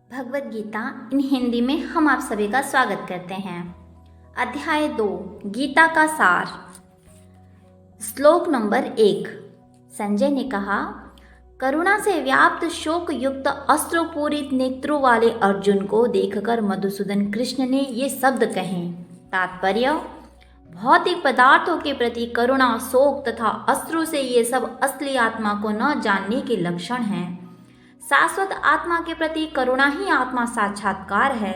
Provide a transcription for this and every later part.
भगवत गीता इन हिंदी में हम आप सभी का स्वागत करते हैं। अध्याय 2 गीता का सार। श्लोक नंबर 1। संजय ने कहा, करुणा से व्याप्त शोक युक्त अश्रुपूरित नेत्रों वाले अर्जुन को देखकर मधुसूदन कृष्ण ने ये शब्द कहे। तात्पर्य, भौतिक पदार्थों के प्रति करुणा, शोक तथा अश्रु से ये सब असली आत्मा को न जानने के लक्षण हैं। शाश्वत आत्मा के प्रति करुणा ही आत्मा साक्षात्कार है।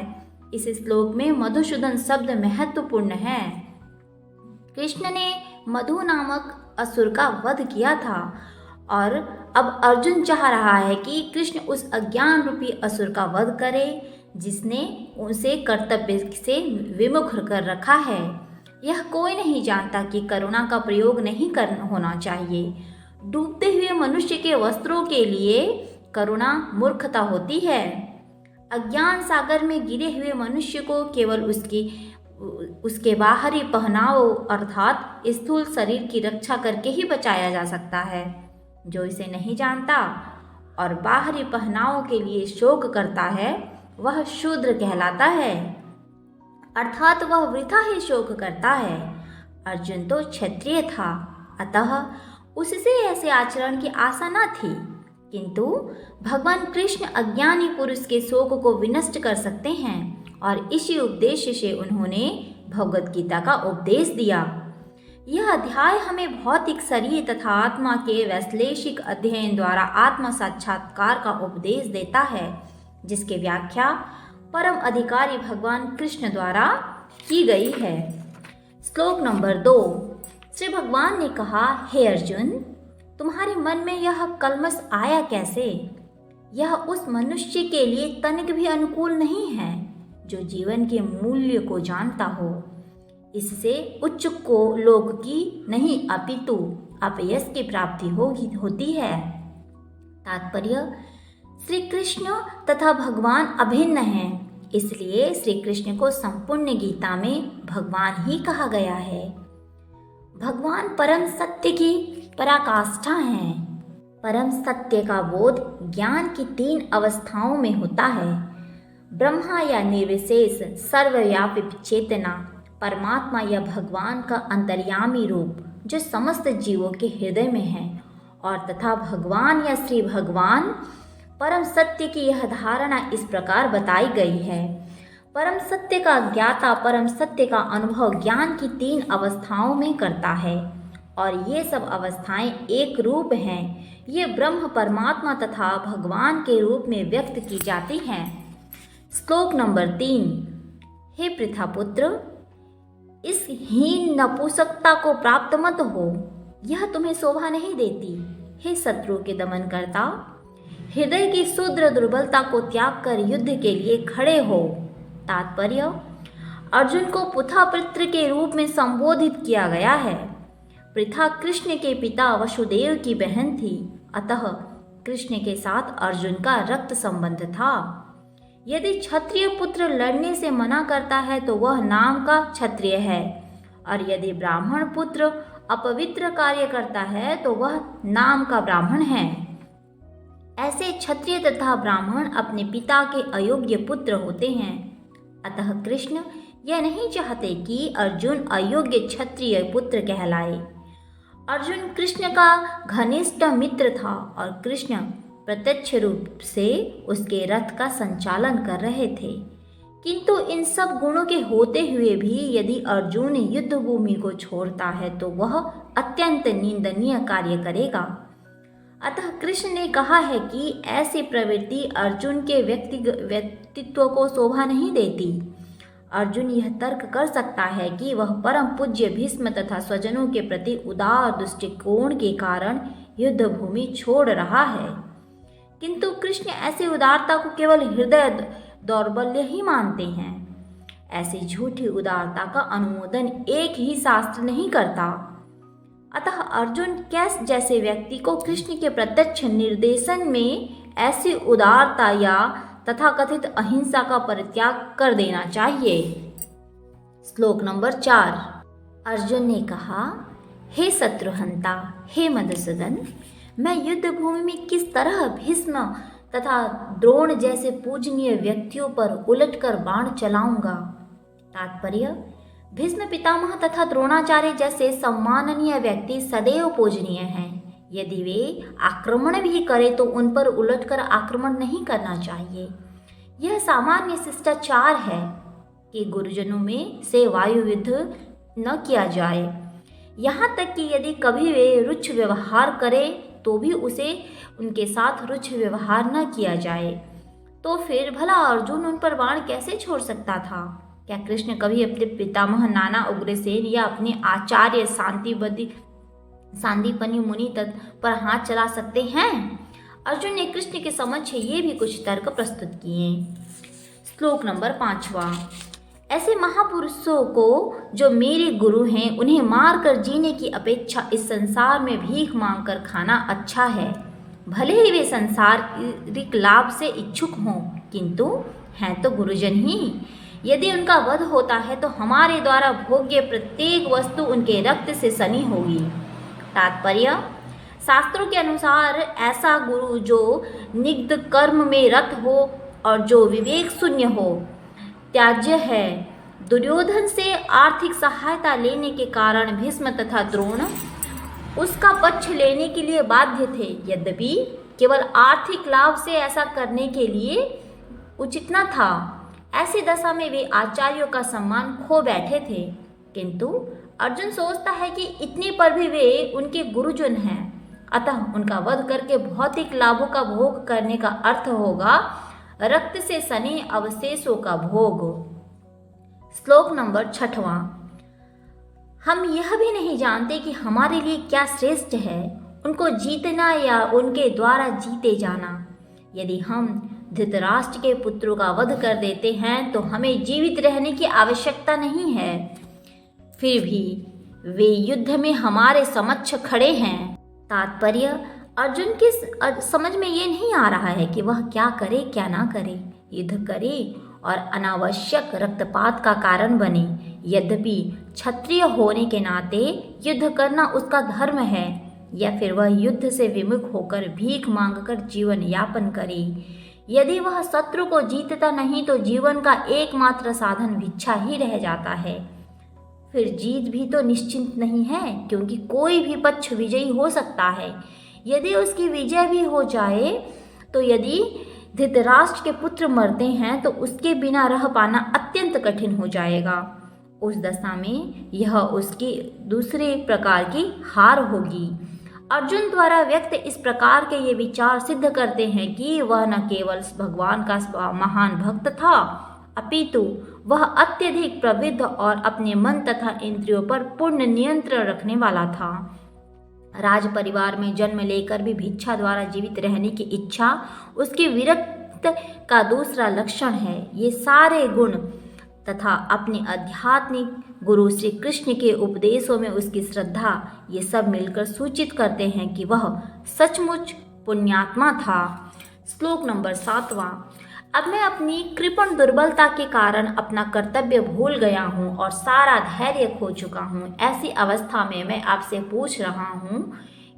इस श्लोक में मधुसूदन शब्द महत्वपूर्ण है। कृष्ण ने मधु नामक असुर का वध किया था और अब अर्जुन चाह रहा है कि कृष्ण उस अज्ञान रूपी असुर का वध करे जिसने उसे कर्तव्य से विमुख कर रखा है। यह कोई नहीं जानता कि करुणा का प्रयोग नहीं होना चाहिए। डूबते हुए मनुष्य के वस्त्रों के लिए करुणा मूर्खता होती है। अज्ञान सागर में गिरे हुए मनुष्य को केवल उसके बाहरी पहनाव अर्थात स्थूल शरीर की रक्षा करके ही बचाया जा सकता है। जो इसे नहीं जानता और बाहरी पहनाव के लिए शोक करता है वह शूद्र कहलाता है, अर्थात वह वृथा ही शोक करता है। अर्जुन तो क्षत्रिय था, अतः उससे ऐसे आचरण की आशा न थी, किंतु भगवान कृष्ण अज्ञानी पुरुष के शोक को विनष्ट कर सकते हैं और इसी उद्देश्य से उन्होंने भगवत गीता का उपदेश दिया। यह अध्याय हमें भौतिक शरीर तथा आत्मा के वैश्लेषिक अध्ययन द्वारा आत्म साक्षात्कार का उपदेश देता है, जिसकी व्याख्या परम अधिकारी भगवान कृष्ण द्वारा की गई है। श्लोक नंबर 2। श्री भगवान ने कहा, हे अर्जुन, तुम्हारे मन में यह कलमश आया कैसे? यह उस मनुष्य के लिए तनिक भी अनुकूल नहीं है जो जीवन के मूल्य को जानता हो। इससे उच्च को लोक की नहीं अपितु अपयश की प्राप्ति होती है। तात्पर्य, श्री कृष्ण तथा भगवान अभिन्न हैं, इसलिए श्री कृष्ण को संपूर्ण गीता में भगवान ही कहा गया है। भगवान परम सत्य की पराकाष्ठा हैं। परम सत्य का बोध ज्ञान की 3 अवस्थाओं में होता है। ब्रह्मा या निर्विशेष सर्वव्यापी चेतना, परमात्मा या भगवान का अंतर्यामी रूप जो समस्त जीवों के हृदय में है, और तथा भगवान या श्री भगवान। परम सत्य की यह धारणा इस प्रकार बताई गई है। परम सत्य का ज्ञाता परम सत्य का अनुभव ज्ञान की 3 अवस्थाओं में करता है और ये सब अवस्थाएं एक रूप हैं। ये ब्रह्म, परमात्मा तथा भगवान के रूप में व्यक्त की जाती हैं। श्लोक नंबर 3। हे पृथापुत्र, इस हीन नपुंसकता को प्राप्त मत हो, यह तुम्हें शोभा नहीं देती। हे शत्रु के दमन करता, हृदय की शूद्र दुर्बलता को त्याग कर युद्ध के लिए खड़े हो। तात्पर्य, अर्जुन को पृथापुत्र के रूप में संबोधित किया गया है। पृथा कृष्ण के पिता वसुदेव की बहन थी, अतः कृष्ण के साथ अर्जुन का रक्त संबंध था। यदि क्षत्रिय पुत्र लड़ने से मना करता है तो वह नाम का क्षत्रिय है, और यदि ब्राह्मण पुत्र अपवित्र कार्य करता है तो वह नाम का ब्राह्मण है। ऐसे क्षत्रिय तथा ब्राह्मण अपने पिता के अयोग्य पुत्र होते हैं। अतः कृष्ण यह नहीं चाहते कि अर्जुन अयोग्य क्षत्रिय पुत्र कहलाए। अर्जुन कृष्ण का घनिष्ठ मित्र था और कृष्ण प्रत्यक्ष रूप से उसके रथ का संचालन कर रहे थे। किंतु इन सब गुणों के होते हुए भी यदि अर्जुन युद्ध भूमि को छोड़ता है तो वह अत्यंत निंदनीय कार्य करेगा। अतः कृष्ण ने कहा है कि ऐसी प्रवृत्ति अर्जुन के व्यक्तित्व को शोभा नहीं देती। अर्जुन यह तर्क कर सकता है कि वह परम पूज्य भीष्म तथा स्वजनों के प्रति उदार दृष्टिकोण के कारण युद्ध भूमि छोड़ रहा है, किंतु कृष्ण ऐसी उदारता को केवल हृदय दौर्बल्य ही मानते हैं। ऐसी झूठी उदारता का अनुमोदन एक ही शास्त्र नहीं करता। अतः अर्जुन कैस जैसे व्यक्ति को कृष्ण के प्रत्यक्ष निर्देशन में ऐसी उदारता या तथाकथित अहिंसा का परित्याग कर देना चाहिए। श्लोक नंबर 4। अर्जुन ने कहा, हे शत्रुहंता, हे मधुसूदन, मैं युद्ध भूमि में किस तरह भीष्म तथा द्रोण जैसे पूजनीय व्यक्तियों पर उलटकर बाण चलाऊंगा। तात्पर्य, भीष्म पितामह तथा द्रोणाचार्य जैसे सम्माननीय व्यक्ति सदैव पूजनीय हैं। यदि वे आक्रमण भी करें तो उन पर उलटकर आक्रमण नहीं करना चाहिए। यह सामान्य शिष्टाचार है कि गुरुजनों में से वायु युद्ध न किया जाए। यहाँ तक कि यदि कभी वे रुक्ष व्यवहार करें तो भी उसे उनके साथ रुक्ष व्यवहार न किया जाए। तो फिर भला अर्जुन उन पर बाण कैसे छोड़ सकता था? क्या कृष्ण कभी अपने पितामह नाना उग्रसेन या अपने आचार्य सांदीपनि मुनि पर हाथ चला सकते हैं? अर्जुन ने कृष्ण के समक्ष ये भी कुछ तर्क प्रस्तुत किए। श्लोक नंबर 5वां। ऐसे महापुरुषों को जो मेरे गुरु हैं, उन्हें मारकर जीने की अपेक्षा इस संसार में भीख मांगकर खाना अच्छा है। भले ही वे सांसारिक लाभ से इच्छुक हों, किंतु हैं तो गुरुजन ही। यदि उनका वध होता है तो हमारे द्वारा भोग्य प्रत्येक वस्तु उनके रक्त से सनी होगी। तात्पर्य, शास्त्रों के अनुसार ऐसा गुरु जो निग्ध कर्म में रत हो और जो विवेक शून्य हो त्याज्य है। दुर्योधन से आर्थिक सहायता लेने के कारण भीष्म तथा द्रोण उसका पक्ष लेने के लिए बाध्य थे। यद्यपि केवल आर्थिक लाभ से ऐसा करने के लिए उचित न था। ऐसी दशा में वे आचार्यों का सम्मान खो बैठे थे। किंतु अर्जुन सोचता है कि इतने पर भी वे उनके गुरुजन हैं, अतः उनका वध करके भौतिक लाभों का भोग करने का अर्थ होगा रक्त से सने अवशेषों का भोग। श्लोक नंबर 6वां। हम यह भी नहीं जानते कि हमारे लिए क्या श्रेष्ठ है, उनको जीतना या उनके द्वारा जीते जाना। यदि हम धृतराष्ट्र के पुत्रों का वध कर देते हैं तो हमें जीवित रहने की आवश्यकता नहीं है। फिर भी वे युद्ध में हमारे समक्ष खड़े हैं। तात्पर्य, अर्जुन की समझ में ये नहीं आ रहा है कि वह क्या करे क्या ना करे, युद्ध करे और अनावश्यक रक्तपात का कारण बने। यद्यपि क्षत्रिय होने के नाते युद्ध करना उसका धर्म है, या फिर वह युद्ध से विमुख होकर भीख मांगकर जीवन यापन करे। यदि वह शत्रु को जीतता नहीं तो जीवन का एकमात्र साधन भिक्षा ही रह जाता है। फिर जीत भी तो निश्चित नहीं है, क्योंकि कोई भी पक्ष विजयी हो सकता है। यदि उसकी विजय भी हो जाए तो यदि धृतराष्ट्र के पुत्र मरते हैं तो उसके बिना रह पाना अत्यंत कठिन हो जाएगा। उस दशा में यह उसकी दूसरे प्रकार की हार होगी। अर्जुन द्वारा व्यक्त इस प्रकार के ये विचार सिद्ध करते हैं कि वह न केवल भगवान का महान भक्त था, अपितु वह अत्यधिक प्रविद्ध और अपने मन तथा इंद्रियों पर पूर्ण नियंत्रण रखने वाला था। राज परिवार में जन्म लेकर भी भिक्षा द्वारा जीवित रहने की इच्छा उसकी विरक्त का दूसरा लक्षण है। ये सारे गुण तथा अपने आध्यात्मिक गुरु श्री कृष्ण के उपदेशों में उसकी श्रद्धा, ये सब मिलकर सूचित करते हैं कि वह सचमुच पुण्यात्मा था। श्लोक नंबर 7वां। अब मैं अपनी कृपण दुर्बलता के कारण अपना कर्तव्य भूल गया हूँ और सारा धैर्य खो चुका हूँ। ऐसी अवस्था में मैं आपसे पूछ रहा हूँ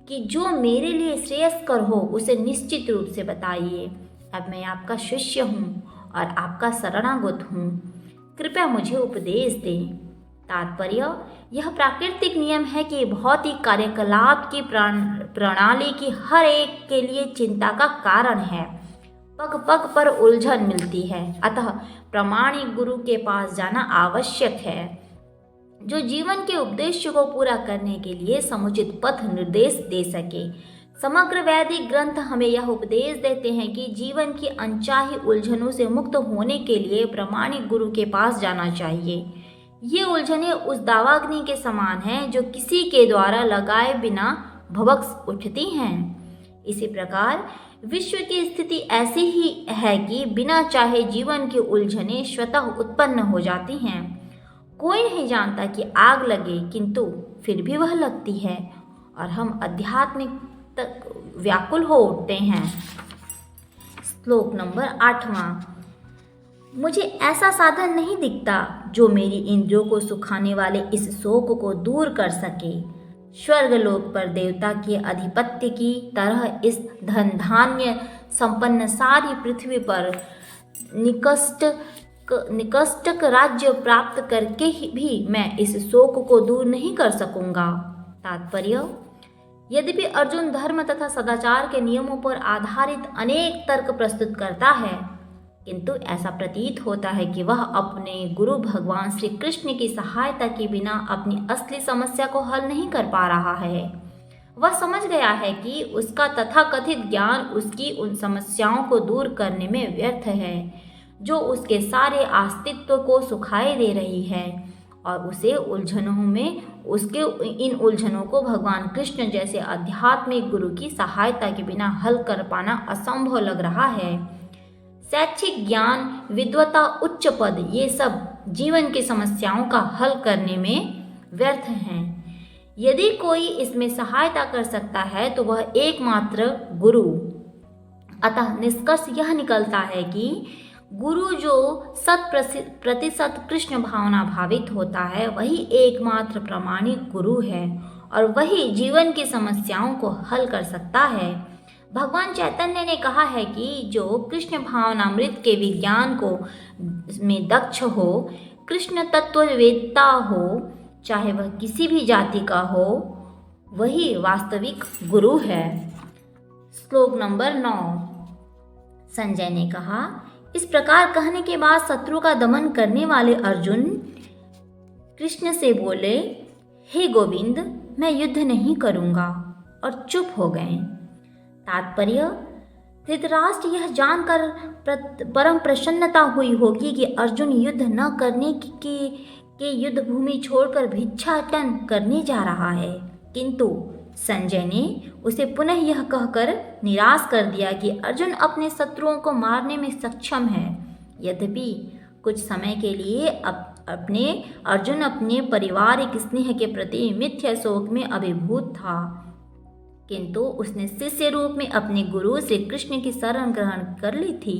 कि जो मेरे लिए श्रेयस्कर हो उसे निश्चित रूप से बताइए। अब मैं आपका शिष्य हूँ और आपका शरणागत हूँ, कृपया मुझे उपदेश दें। तात्पर्य, यह प्राकृतिक नियम है कि भौतिक कार्यकलाप की प्रणाली की हर एक के लिए चिंता का कारण है। पग पग पर उलझन मिलती है, अतः प्रामाणिक गुरु के पास जाना आवश्यक है, जो जीवन के उद्देश्य को पूरा करने के लिए समुचित पथ निर्देश दे सके। समग्र वैदिक ग्रंथ हमें यह उपदेश देते हैं कि जीवन की अनचाही उलझनों से मुक्त होने के लिए प्रामाणिक गुरु के पास जाना चाहिए। ये उलझनें उस दावाग्नि के समान हैं जो किसी के द्वारा लगाए बिना भभक उठती हैं। इसी प्रकार विश्व की स्थिति ऐसी ही है कि बिना चाहे जीवन की उलझनें स्वतः उत्पन्न हो जाती हैं। कोई नहीं जानता कि आग लगे, किंतु फिर भी वह लगती है और हम आध्यात्मिक तक व्याकुल हो उठते हैं। श्लोक नंबर 8वां। मुझे ऐसा साधन नहीं दिखता जो मेरी इंद्रियों को सुखाने वाले इस शोक को दूर कर सके। स्वर्गलोक पर देवता के अधिपत्य की तरह इस धन धान्य संपन्न सारी पृथ्वी पर निकष्टक राज्य प्राप्त करके भी मैं इस शोक को दूर नहीं कर सकूंगा। तात्पर्य: यद्यपि अर्जुन धर्म तथा सदाचार के नियमों पर आधारित अनेक तर्क प्रस्तुत करता है, किंतु ऐसा प्रतीत होता है कि वह अपने गुरु भगवान श्री कृष्ण की सहायता के बिना अपनी असली समस्या को हल नहीं कर पा रहा है। वह समझ गया है कि उसका तथाकथित ज्ञान उसकी उन समस्याओं को दूर करने में व्यर्थ है जो उसके सारे अस्तित्व को सुखाए दे रही है, और उसे इन उलझनों को भगवान कृष्ण जैसे आध्यात्मिक गुरु की सहायता के बिना हल कर पाना असंभव लग रहा है। शैक्षिक ज्ञान, विद्वता, उच्च पद, ये सब जीवन की समस्याओं का हल करने में व्यर्थ हैं। यदि कोई इसमें सहायता कर सकता है तो वह एकमात्र गुरु। अतः निष्कर्ष यह निकलता है कि गुरु जो 100% कृष्ण भावना भावित होता है, वही एकमात्र प्रामाणिक गुरु है और वही जीवन की समस्याओं को हल कर सकता है। भगवान चैतन्य ने कहा है कि जो कृष्ण भावनामृत के विज्ञान को में दक्ष हो, कृष्ण तत्ववेत्ता हो, चाहे वह किसी भी जाति का हो, वही वास्तविक गुरु है। श्लोक नंबर 9। संजय ने कहा, इस प्रकार कहने के बाद शत्रु का दमन करने वाले अर्जुन कृष्ण से बोले, हे गोविंद, मैं युद्ध नहीं करूंगा, और चुप हो गए। तात्पर्य: धृतराष्ट्र यह जानकर परम प्रसन्नता हुई होगी कि अर्जुन युद्ध न करने के युद्ध भूमि छोड़कर भिक्षाटन करने जा रहा है, किंतु संजय ने उसे पुनः यह कहकर निराश कर दिया कि अर्जुन अपने शत्रुओं को मारने में सक्षम है। यद्यपि कुछ समय के लिए अर्जुन अपने पारिवारिक स्नेह के प्रति मिथ्या शोक में अभिभूत था, किंतु उसने शिष्य रूप में अपने गुरु श्री कृष्ण की शरण ग्रहण कर ली थी।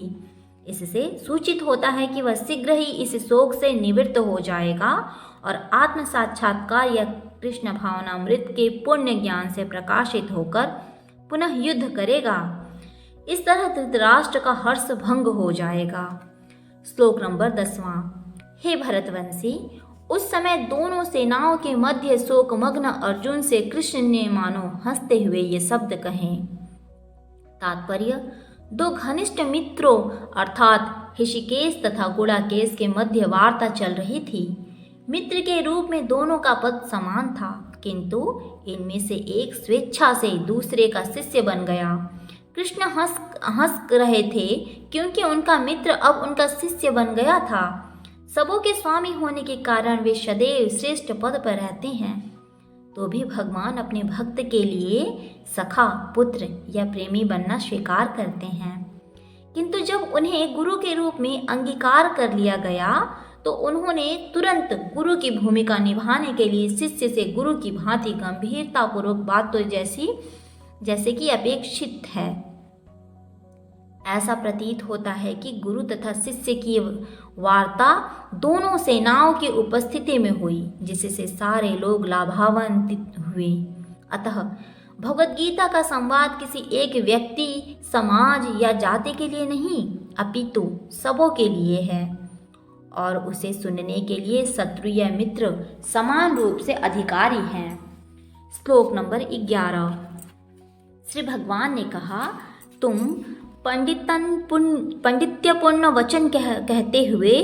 इससे सूचित होता है कि वह शीघ्र ही इस शोक से निवृत्त हो जाएगा और आत्म साक्षात्कार या कृष्ण भावनामृत के पुण्य ज्ञान से प्रकाशित होकर पुनः युद्ध करेगा। इस तरह धृतराष्ट्र का हर्ष भंग हो जाएगा। श्लोक नंबर 10वां। हे भरतवंशी, उस समय दोनों सेनाओं के मध्य शोकमग्न अर्जुन से कृष्ण ने मानो हंसते हुए ये शब्द कहे। तात्पर्य: दो घनिष्ठ मित्रों अर्थात ऋषिकेश तथा गुड़ाकेश के मध्य वार्ता चल रही थी। मित्र के रूप में दोनों का पद समान था, किंतु इनमें से एक स्वेच्छा से दूसरे का शिष्य बन गया। कृष्ण हंस रहे थे क्योंकि उनका मित्र अब उनका शिष्य बन गया था। सबों के स्वामी होने के कारण वे सदैव श्रेष्ठ पद पर रहते हैं। तो भी भगवान अपने भक्त के लिए सखा, पुत्र या प्रेमी बनना स्वीकार करते हैं, किंतु जब उन्हें गुरु के रूप में अंगीकार कर लिया गया तो उन्होंने तुरंत गुरु की भूमिका निभाने के लिए शिष्य से गुरु की भांति गंभीरतापूर्वक बात जैसे कि अपेक्षित है। ऐसा प्रतीत होता है कि गुरु तथा शिष्य की वार्ता दोनों सेनाओं की उपस्थिति में हुई, जिससे सारे लोग लाभान्वित हुए। अतः भगवद गीता का संवाद किसी एक व्यक्ति, समाज या जाति के लिए नहीं, अपितु सबों के लिए है, और उसे सुनने के लिए शत्रु या मित्र समान रूप से अधिकारी हैं। श्लोक नंबर 11। श्री भगवान ने कहा, तुम पांडित्यपूर्ण वचन कहते हुए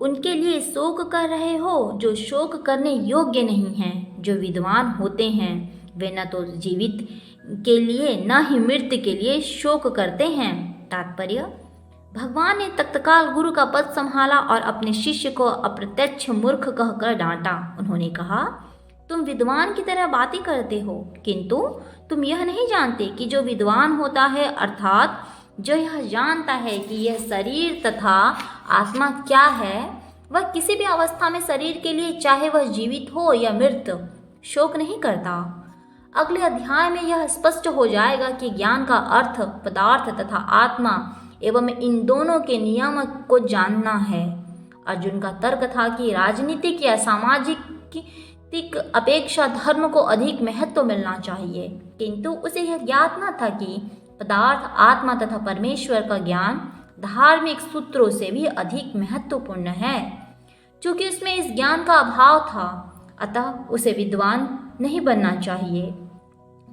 उनके लिए शोक कर रहे हो जो शोक करने योग्य नहीं हैं। जो विद्वान होते हैं वे न तो जीवित के लिए न ही मृत्यु के लिए शोक करते हैं। तात्पर्य: भगवान ने तत्काल गुरु का पद संभाला और अपने शिष्य को अप्रत्यक्ष मूर्ख कहकर डांटा। उन्होंने कहा, तुम विद्वान की तरह बातें करते हो, किंतु तुम यह नहीं जानते कि जो विद्वान होता है, अर्थात जो यह जानता है कि यह शरीर तथा आत्मा क्या है, वह किसी भी अवस्था में शरीर के लिए, चाहे वह जीवित हो या मृत, शोक नहीं करता। अगले अध्याय में यह स्पष्ट हो जाएगा कि ज्ञान का अर्थ पदार्थ तथा आत्मा एवं इन दोनों के नियम को जानना है। अर्जुन का तर्क था कि राजनीतिक या सामाजिक अपेक्षा धर्म को अधिक महत्व मिलना चाहिए, किंतु उसे यह ज्ञात न था कि पदार्थ, आत्मा तथा परमेश्वर का ज्ञान धार्मिक सूत्रों से भी अधिक महत्वपूर्ण है। चूंकि उसमें इस ज्ञान का अभाव था, अतः उसे विद्वान नहीं बनना चाहिए,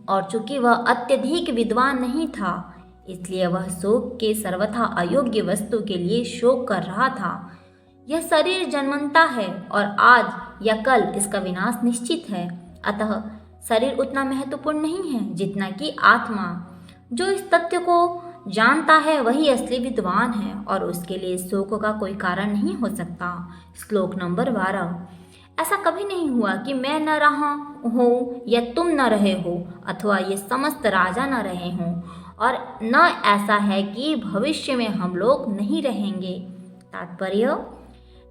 और चूंकि वह अत्यधिक विद्वान नहीं था, इसलिए वह शोक के सर्वथा अयोग्य वस्तु के लिए शोक कर रहा था। यह शरीर जन्मता है और आज या कल इसका विनाश निश्चित है, अतः शरीर उतना महत्वपूर्ण नहीं है जितना कि आत्मा। जो इस तथ्य को जानता है वही असली विद्वान है, और उसके लिए शोक का कोई कारण नहीं हो सकता। श्लोक नंबर 12। ऐसा कभी नहीं हुआ कि मैं न रहा हूँ या तुम न रहे हो, अथवा ये समस्त राजा न रहे हों, और न ऐसा है कि भविष्य में हम लोग नहीं रहेंगे। तात्पर्य,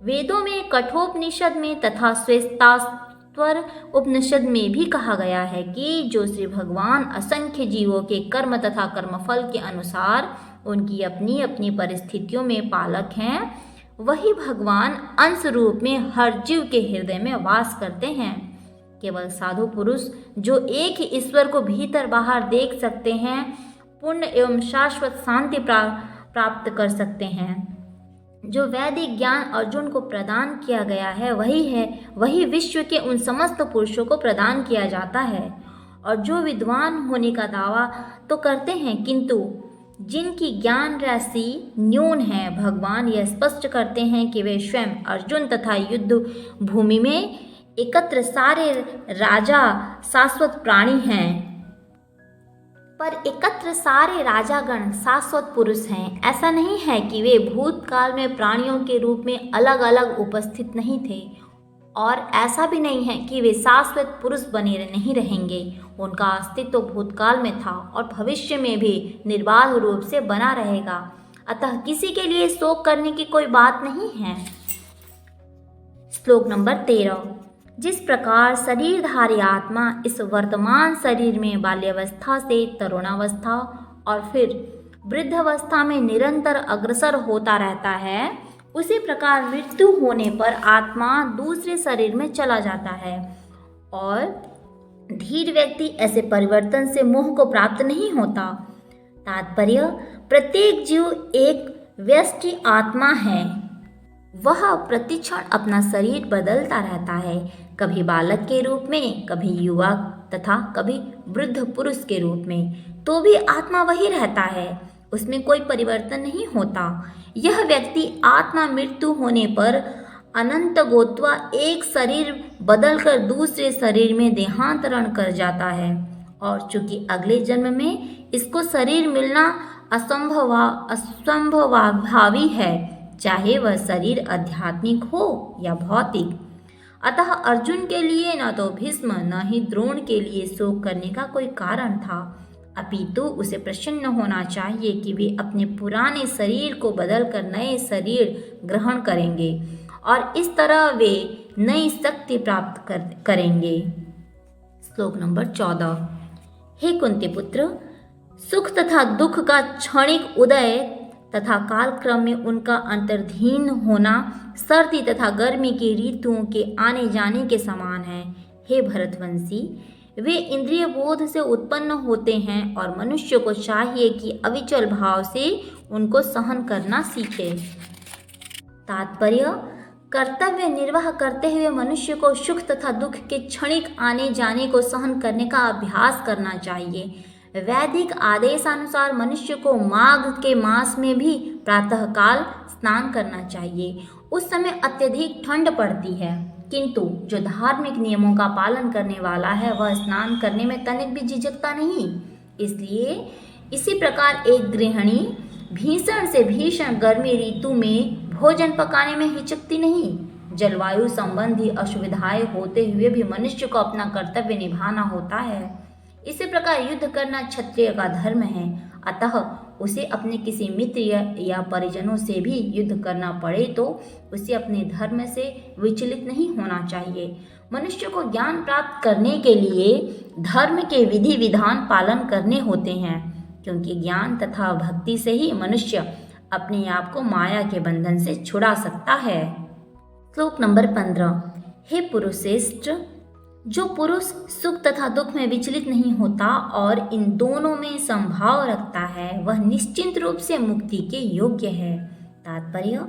वेदों में, कठोपनिषद में तथा श्वेताश्वर उपनिषद में भी कहा गया है कि जो श्री भगवान असंख्य जीवों के कर्म तथा कर्मफल के अनुसार उनकी अपनी अपनी परिस्थितियों में पालक हैं, वही भगवान अंश रूप में हर जीव के हृदय में वास करते हैं। केवल साधु पुरुष जो एक ही ईश्वर को भीतर बाहर देख सकते हैं, पूर्ण एवं शाश्वत शांति प्राप्त कर सकते हैं। जो वैदिक ज्ञान अर्जुन को प्रदान किया गया है वही विश्व के उन समस्त पुरुषों को प्रदान किया जाता है। और जो विद्वान होने का दावा तो करते हैं, किंतु जिनकी ज्ञान राशि न्यून है, भगवान यह स्पष्ट करते हैं कि वे स्वयं अर्जुन तथा युद्ध भूमि में एकत्र सारे राजा शाश्वत प्राणी हैं, पर एकत्र सारे राजागण शाश्वत पुरुष हैं। ऐसा नहीं है कि वे भूतकाल में प्राणियों के रूप में अलग अलग उपस्थित नहीं थे, और ऐसा भी नहीं है कि वे शाश्वत पुरुष बने नहीं रहेंगे। उनका अस्तित्व भूतकाल में था और भविष्य में भी निर्बाध रूप से बना रहेगा, अतः किसी के लिए शोक करने की कोई बात नहीं है। श्लोक नंबर 13। जिस प्रकार शरीरधारी आत्मा इस वर्तमान शरीर में बाल्यावस्था से तरुणावस्था और फिर वृद्धावस्था में निरंतर अग्रसर होता रहता है, उसी प्रकार मृत्यु होने पर आत्मा दूसरे शरीर में चला जाता है, और धीर व्यक्ति ऐसे परिवर्तन से मोह को प्राप्त नहीं होता। तात्पर्य, प्रत्येक जीव एक व्यष्टि आत्मा है। वह प्रतिक्षण अपना शरीर बदलता रहता है, कभी बालक के रूप में, कभी युवा तथा कभी वृद्ध पुरुष के रूप में, तो भी आत्मा वही रहता है, उसमें कोई परिवर्तन नहीं होता। यह व्यक्ति आत्मा मृत्यु होने पर अनंत गोत्वा एक शरीर बदलकर दूसरे शरीर में देहांतरण कर जाता है, और चूंकि अगले जन्म में इसको शरीर मिलना असंभवाभावी है, चाहे वह शरीर आध्यात्मिक हो या भौतिक। अतः अर्जुन के लिए न तो भीष्म न ही द्रोण के लिए शोक करने का कोई कारण था, अपितु उसे प्रसन्न होना चाहिए कि वे अपने पुराने शरीर को बदलकर नए शरीर ग्रहण करेंगे, और इस तरह वे नई शक्ति प्राप्त करेंगे। श्लोक नंबर 14। हे कुंती पुत्र, सुख तथा दुख का क्षणिक उदय तथा कालक्रम में उनका अंतर्धीन होना सर्दी तथा गर्मी की ऋतुओं के आने जाने के समान है। हे भरतवंशी, वे इंद्रिय बोध से उत्पन्न होते हैं, और मनुष्य को चाहिए कि अविचल भाव से उनको सहन करना सीखे। तात्पर्य, कर्तव्य निर्वाह करते हुए मनुष्य को सुख तथा दुख के क्षणिक आने जाने को सहन करने का अभ्यास करना चाहिए। वैदिक आदेशानुसार मनुष्य को माघ के मास में भी प्रातःकाल स्नान करना चाहिए। उस समय अत्यधिक ठंड पड़ती है, किंतु जो धार्मिक नियमों का पालन करने वाला है वह स्नान करने में तनिक भी झिझकता नहीं। इसलिए इसी प्रकार एक गृहिणी भीषण से भीषण गर्मी ऋतु में भोजन पकाने में हिचकती नहीं। जलवायु संबंधी असुविधाएं होते हुए भी मनुष्य को अपना कर्तव्य निभाना होता है। इसी प्रकार युद्ध करना क्षत्रिय का धर्म है, अतः उसे अपने किसी मित्र या परिजनों से भी युद्ध करना पड़े तो उसे अपने धर्म से विचलित नहीं होना चाहिए। मनुष्य को ज्ञान प्राप्त करने के लिए धर्म के विधि विधान पालन करने होते हैं, क्योंकि ज्ञान तथा भक्ति से ही मनुष्य अपने आप को माया के बंधन से छुड़ा सकता है। श्लोक नंबर 15। हे पुरुषश्रेष्ठ, जो पुरुष सुख तथा दुख में विचलित नहीं होता और इन दोनों में समभाव रखता है वह निश्चित रूप से मुक्ति के योग्य है। तात्पर्य,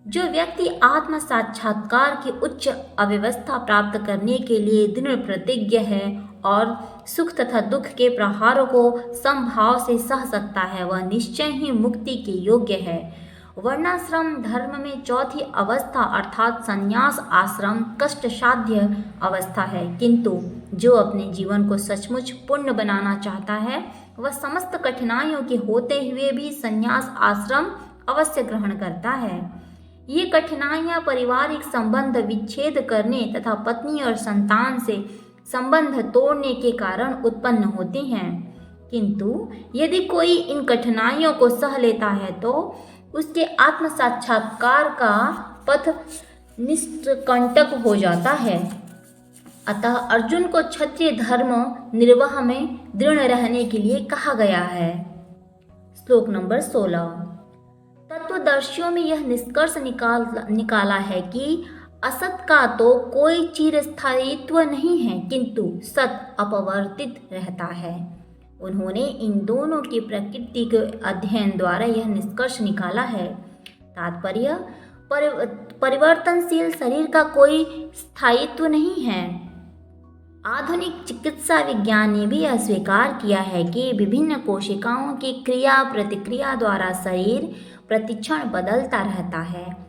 जो व्यक्ति आत्म साक्षात्कार की उच्च अव्यवस्था प्राप्त करने के लिए दृढ़ प्रतिज्ञ है और सुख तथा दुख के प्रहारों को समभाव से सह सकता है वह निश्चय ही मुक्ति के योग्य है। वर्णाश्रम धर्म में चौथी अवस्था अर्थात संन्यास आश्रम कष्ट साध्य अवस्था है, किंतु जो अपने जीवन को सचमुच पूर्ण बनाना चाहता है वह समस्त कठिनाइयों के होते हुए भी संन्यास आश्रम अवश्य ग्रहण करता है। ये कठिनाइयाँ पारिवारिक संबंध विच्छेद करने तथा पत्नी और संतान से संबंध तोड़ने के कारण उत्पन्न होती हैं, किंतु यदि कोई इन कठिनाइयों को सह लेता है तो उसके आत्म साक्षात्कार का पथ निष्कंटक हो जाता है। अतः अर्जुन को क्षत्रिय धर्म निर्वाह में दृढ़ रहने के लिए कहा गया है। श्लोक नंबर 16। तत्वदर्शियों में यह निष्कर्ष निकाला है कि असत का तो कोई चिरस्थायित्व नहीं है, किंतु सत अपवर्तित रहता है। उन्होंने इन दोनों की प्रकृति के अध्ययन द्वारा यह निष्कर्ष निकाला है। तात्पर्य, परिवर्तनशील शरीर का कोई स्थायित्व नहीं है। आधुनिक चिकित्सा विज्ञान ने भी यह स्वीकार किया है कि विभिन्न कोशिकाओं की क्रिया प्रतिक्रिया द्वारा शरीर प्रतिक्षण बदलता रहता है।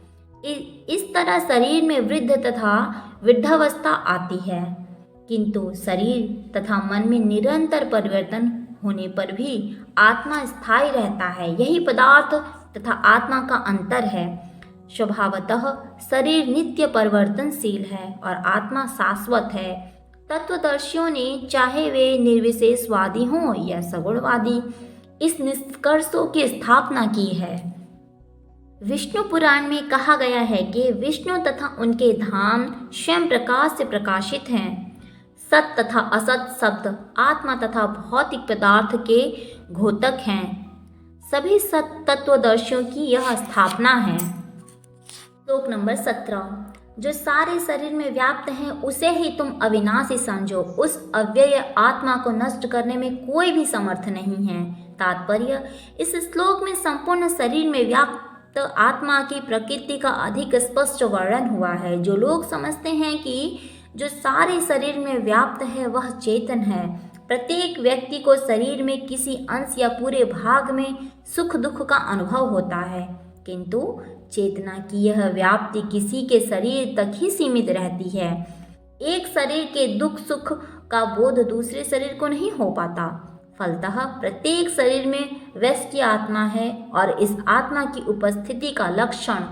इस तरह शरीर में वृद्ध तथा वृद्धावस्था आती है, किंतु शरीर तथा मन में निरंतर परिवर्तन होने पर भी आत्मा स्थायी रहता है। यही पदार्थ तथा आत्मा का अंतर है। स्वभावतः शरीर नित्य परिवर्तनशील है और आत्मा शाश्वत है। तत्वदर्शियों ने, चाहे वे निर्विशेषवादी हों या सगुणवादी, इस निष्कर्षों की स्थापना की है। विष्णु पुराण में कहा गया है कि विष्णु तथा उनके धाम स्वयं प्रकाश से प्रकाशित हैं। सत तथा असत शब्द आत्मा तथा भौतिक पदार्थ के घोतक हैं। सभी सत तत्वदर्शियों की यह स्थापना है। श्लोक नंबर 17। जो सारे शरीर में व्याप्त है उसे ही तुम अविनाशी समझो, उस अव्यय आत्मा को नष्ट करने में कोई भी समर्थ नहीं है। तात्पर्य, इस श्लोक में संपूर्ण शरीर में व्याप्त आत्मा की प्रकृति का अधिक स्पष्ट वर्णन हुआ है। जो लोग समझते हैं कि जो सारे शरीर में व्याप्त है वह चेतन है, प्रत्येक व्यक्ति को शरीर में किसी अंश या पूरे भाग में सुख दुख का अनुभव होता है, किंतु चेतना की यह व्याप्ति किसी के शरीर तक ही सीमित रहती है। एक शरीर के दुख सुख का बोध दूसरे शरीर को नहीं हो पाता। फलतः प्रत्येक शरीर में व्यष्टि आत्मा है और इस आत्मा की उपस्थिति का लक्षण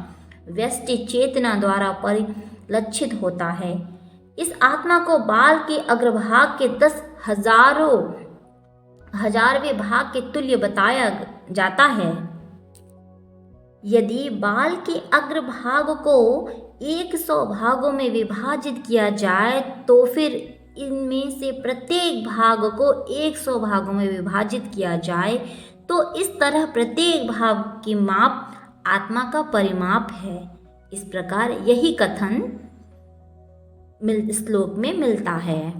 व्यष्टि चेतना द्वारा परिलक्षित होता है। इस आत्मा को बाल के अग्रभाग के 10,000वें भाग के तुल्य बताया जाता है। यदि बाल के अग्रभाग को 100 भागों में विभाजित किया जाए तो फिर इनमें से प्रत्येक भाग को 100 भागों में विभाजित किया जाए तो इस तरह प्रत्येक भाग की माप आत्मा का परिमाप है। इस प्रकार यही कथन श्लोक में मिलता है।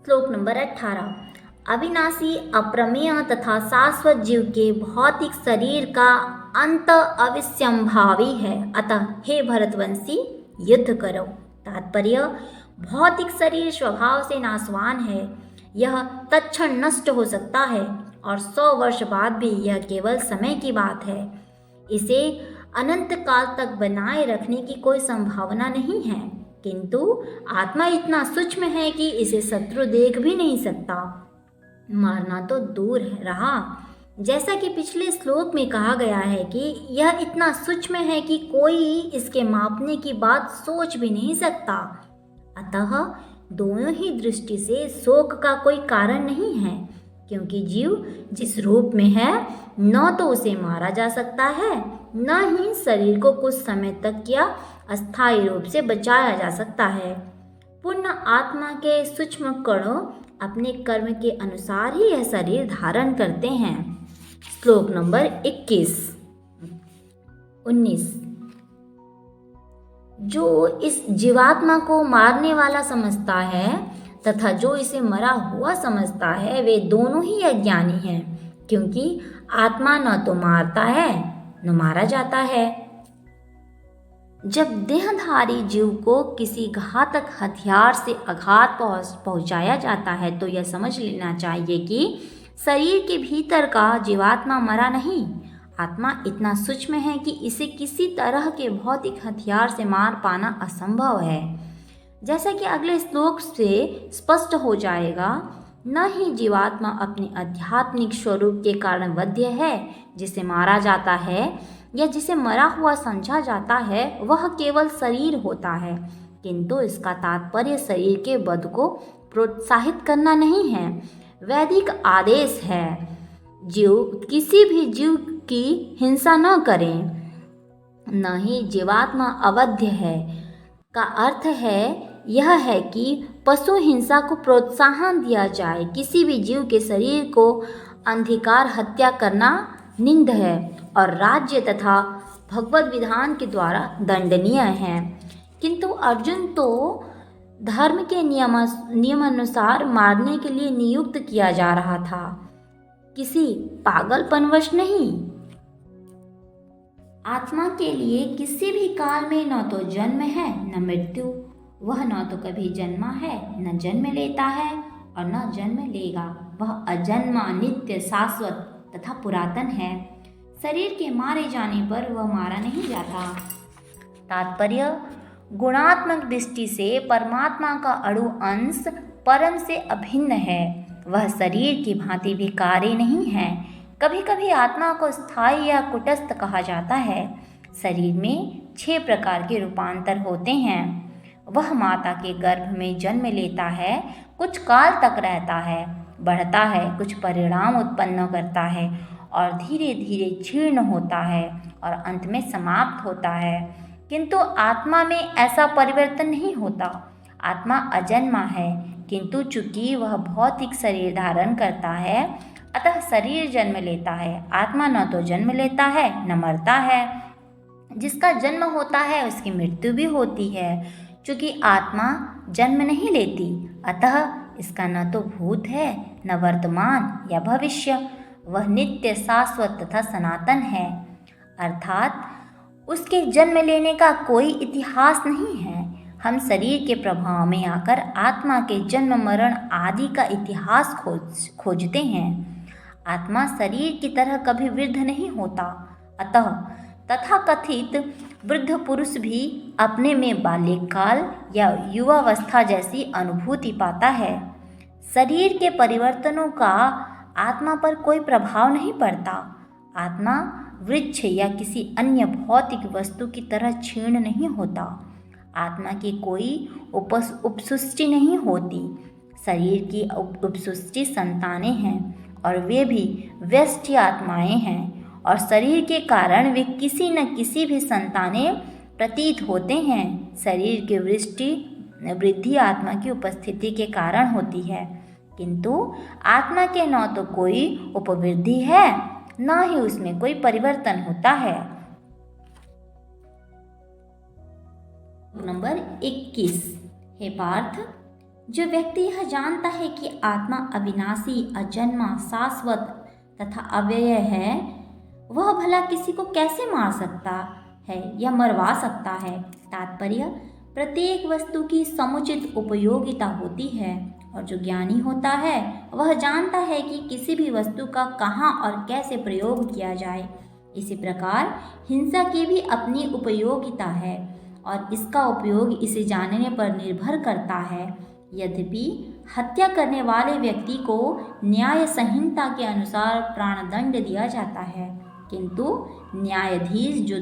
श्लोक नंबर 18। अविनाशी अप्रमेय तथा शाश्वत जीव के भौतिक शरीर का अंत अविस्यंभावी है, अतः हे भरतवंशी युद्ध करो। तात्पर्य, भौतिक शरीर स्वभाव से नाशवान है। यह तत्क्षण नष्ट हो सकता है और 100 वर्ष बाद भी यह केवल समय की बात है। इसे अनंत काल तक बनाए रखने की कोई संभावना नहीं है, किंतु आत्मा इतना सूक्ष्म है कि इसे शत्रु देख भी नहीं सकता, मारना तो दूर रहा। जैसा कि पिछले श्लोक में कहा गया है कि यह इतना सूक्ष्म है कि कोई इसके मापने की बात सोच भी नहीं सकता। अतः दोनों ही दृष्टि से शोक का कोई कारण नहीं है, क्योंकि जीव जिस रूप में है न तो उसे मारा जा सकता है, न ही शरीर को कुछ समय तक या अस्थायी रूप से बचाया जा सकता है। पूर्ण आत्मा के सूक्ष्म कणों अपने कर्म के अनुसार ही यह शरीर धारण करते हैं। श्लोक नंबर 19। जो इस जीवात्मा को मारने वाला समझता है तथा जो इसे मरा हुआ समझता है वे दोनों ही अज्ञानी हैं, क्योंकि आत्मा न तो मारता है न मारा जाता है। जब देहधारी जीव को किसी घातक हथियार से आघात पहुंचाया जाता है तो यह समझ लेना चाहिए कि शरीर के भीतर का जीवात्मा मरा नहीं। आत्मा इतना सूक्ष्म है कि इसे किसी तरह के भौतिक हथियार से मार पाना असंभव है। जैसा कि अगले श्लोक से स्पष्ट हो जाएगा, न ही जीवात्मा अपने आध्यात्मिक स्वरूप के कारण वध्य है। जिसे मारा जाता है या जिसे मरा हुआ समझा जाता है वह केवल शरीर होता है, किंतु इसका तात्पर्य शरीर के वध को प्रोत्साहित करना नहीं है। वैदिक आदेश है जीव किसी भी जीव की हिंसा न करें। न ही जीवात्मा अवध्य है का अर्थ है यह है कि पशु हिंसा को प्रोत्साहन दिया जाए। किसी भी जीव के शरीर को अंधिकार हत्या करना निंद है और राज्य तथा भगवत विधान के द्वारा दंडनीय है। किंतु अर्जुन तो धर्म के नियमानुसार मारने के लिए नियुक्त किया जा रहा था, किसी पागलपनवश नहीं। आत्मा के लिए किसी भी काल में न तो जन्म है न मृत्यु। वह न तो कभी जन्मा है न जन्म लेता है और न जन्म लेगा। वह अजन्मा, नित्य, शाश्वत तथा पुरातन है। शरीर के मारे जाने पर वह मारा नहीं जाता। तात्पर्य, गुणात्मक दृष्टि से परमात्मा का अणु अंश परम से अभिन्न है। वह शरीर की भांति भी कार्य नहीं है। कभी कभी आत्मा को स्थायी या कुटस्थ कहा जाता है। शरीर में 6 प्रकार के रूपांतर होते हैं। वह माता के गर्भ में जन्म लेता है, कुछ काल तक रहता है, बढ़ता है, कुछ परिणाम उत्पन्न करता है और धीरे धीरे क्षीण होता है और अंत में समाप्त होता है। किंतु आत्मा में ऐसा परिवर्तन नहीं होता। आत्मा अजन्मा है, किंतु चूंकि वह भौतिक शरीर धारण करता है अतः शरीर जन्म लेता है। आत्मा न तो जन्म लेता है न मरता है। जिसका जन्म होता है उसकी मृत्यु भी होती है। चूंकि आत्मा जन्म नहीं लेती अतः इसका न तो भूत है न वर्तमान या भविष्य। वह नित्य, शाश्वत तथा सनातन है, अर्थात उसके जन्म लेने का कोई इतिहास नहीं है। हम शरीर के प्रभाव में आकर आत्मा के जन्म मरण आदि का इतिहास खोजते हैं। आत्मा शरीर की तरह कभी वृद्ध नहीं होता। अतः तथाकथित वृद्ध पुरुष भी अपने में बाल्यकाल या युवावस्था जैसी अनुभूति पाता है। शरीर के परिवर्तनों का आत्मा पर कोई प्रभाव नहीं पड़ता। आत्मा वृक्ष या किसी अन्य भौतिक वस्तु की तरह क्षीण नहीं होता। आत्मा की कोई उपसृष्टि नहीं होती। शरीर की उपसृष्टि संतानें हैं और वे भी व्यष्टि आत्माएं हैं और शरीर के कारण वे किसी न किसी भी संतानें प्रतीत होते हैं। शरीर की वृद्धि आत्मा की उपस्थिति के कारण होती है, किंतु आत्मा के न तो कोई उपवृद्धि है न ही उसमें कोई परिवर्तन होता है। नंबर 21। हे पार्थ, जो व्यक्ति यह जानता है कि आत्मा अविनाशी, अजन्मा, शाश्वत तथा अव्यय है, वह भला किसी को कैसे मार सकता है या मरवा सकता है। तात्पर्य, प्रत्येक वस्तु की समुचित उपयोगिता होती है और जो ज्ञानी होता है वह जानता है कि किसी भी वस्तु का कहाँ और कैसे प्रयोग किया जाए। इसी प्रकार हिंसा की भी अपनी उपयोगिता है और इसका उपयोग इसे जानने पर निर्भर करता है। यद्यपि हत्या करने वाले व्यक्ति को न्याय संहिता के अनुसार प्राणदंड दिया जाता है, किंतु न्यायाधीश जो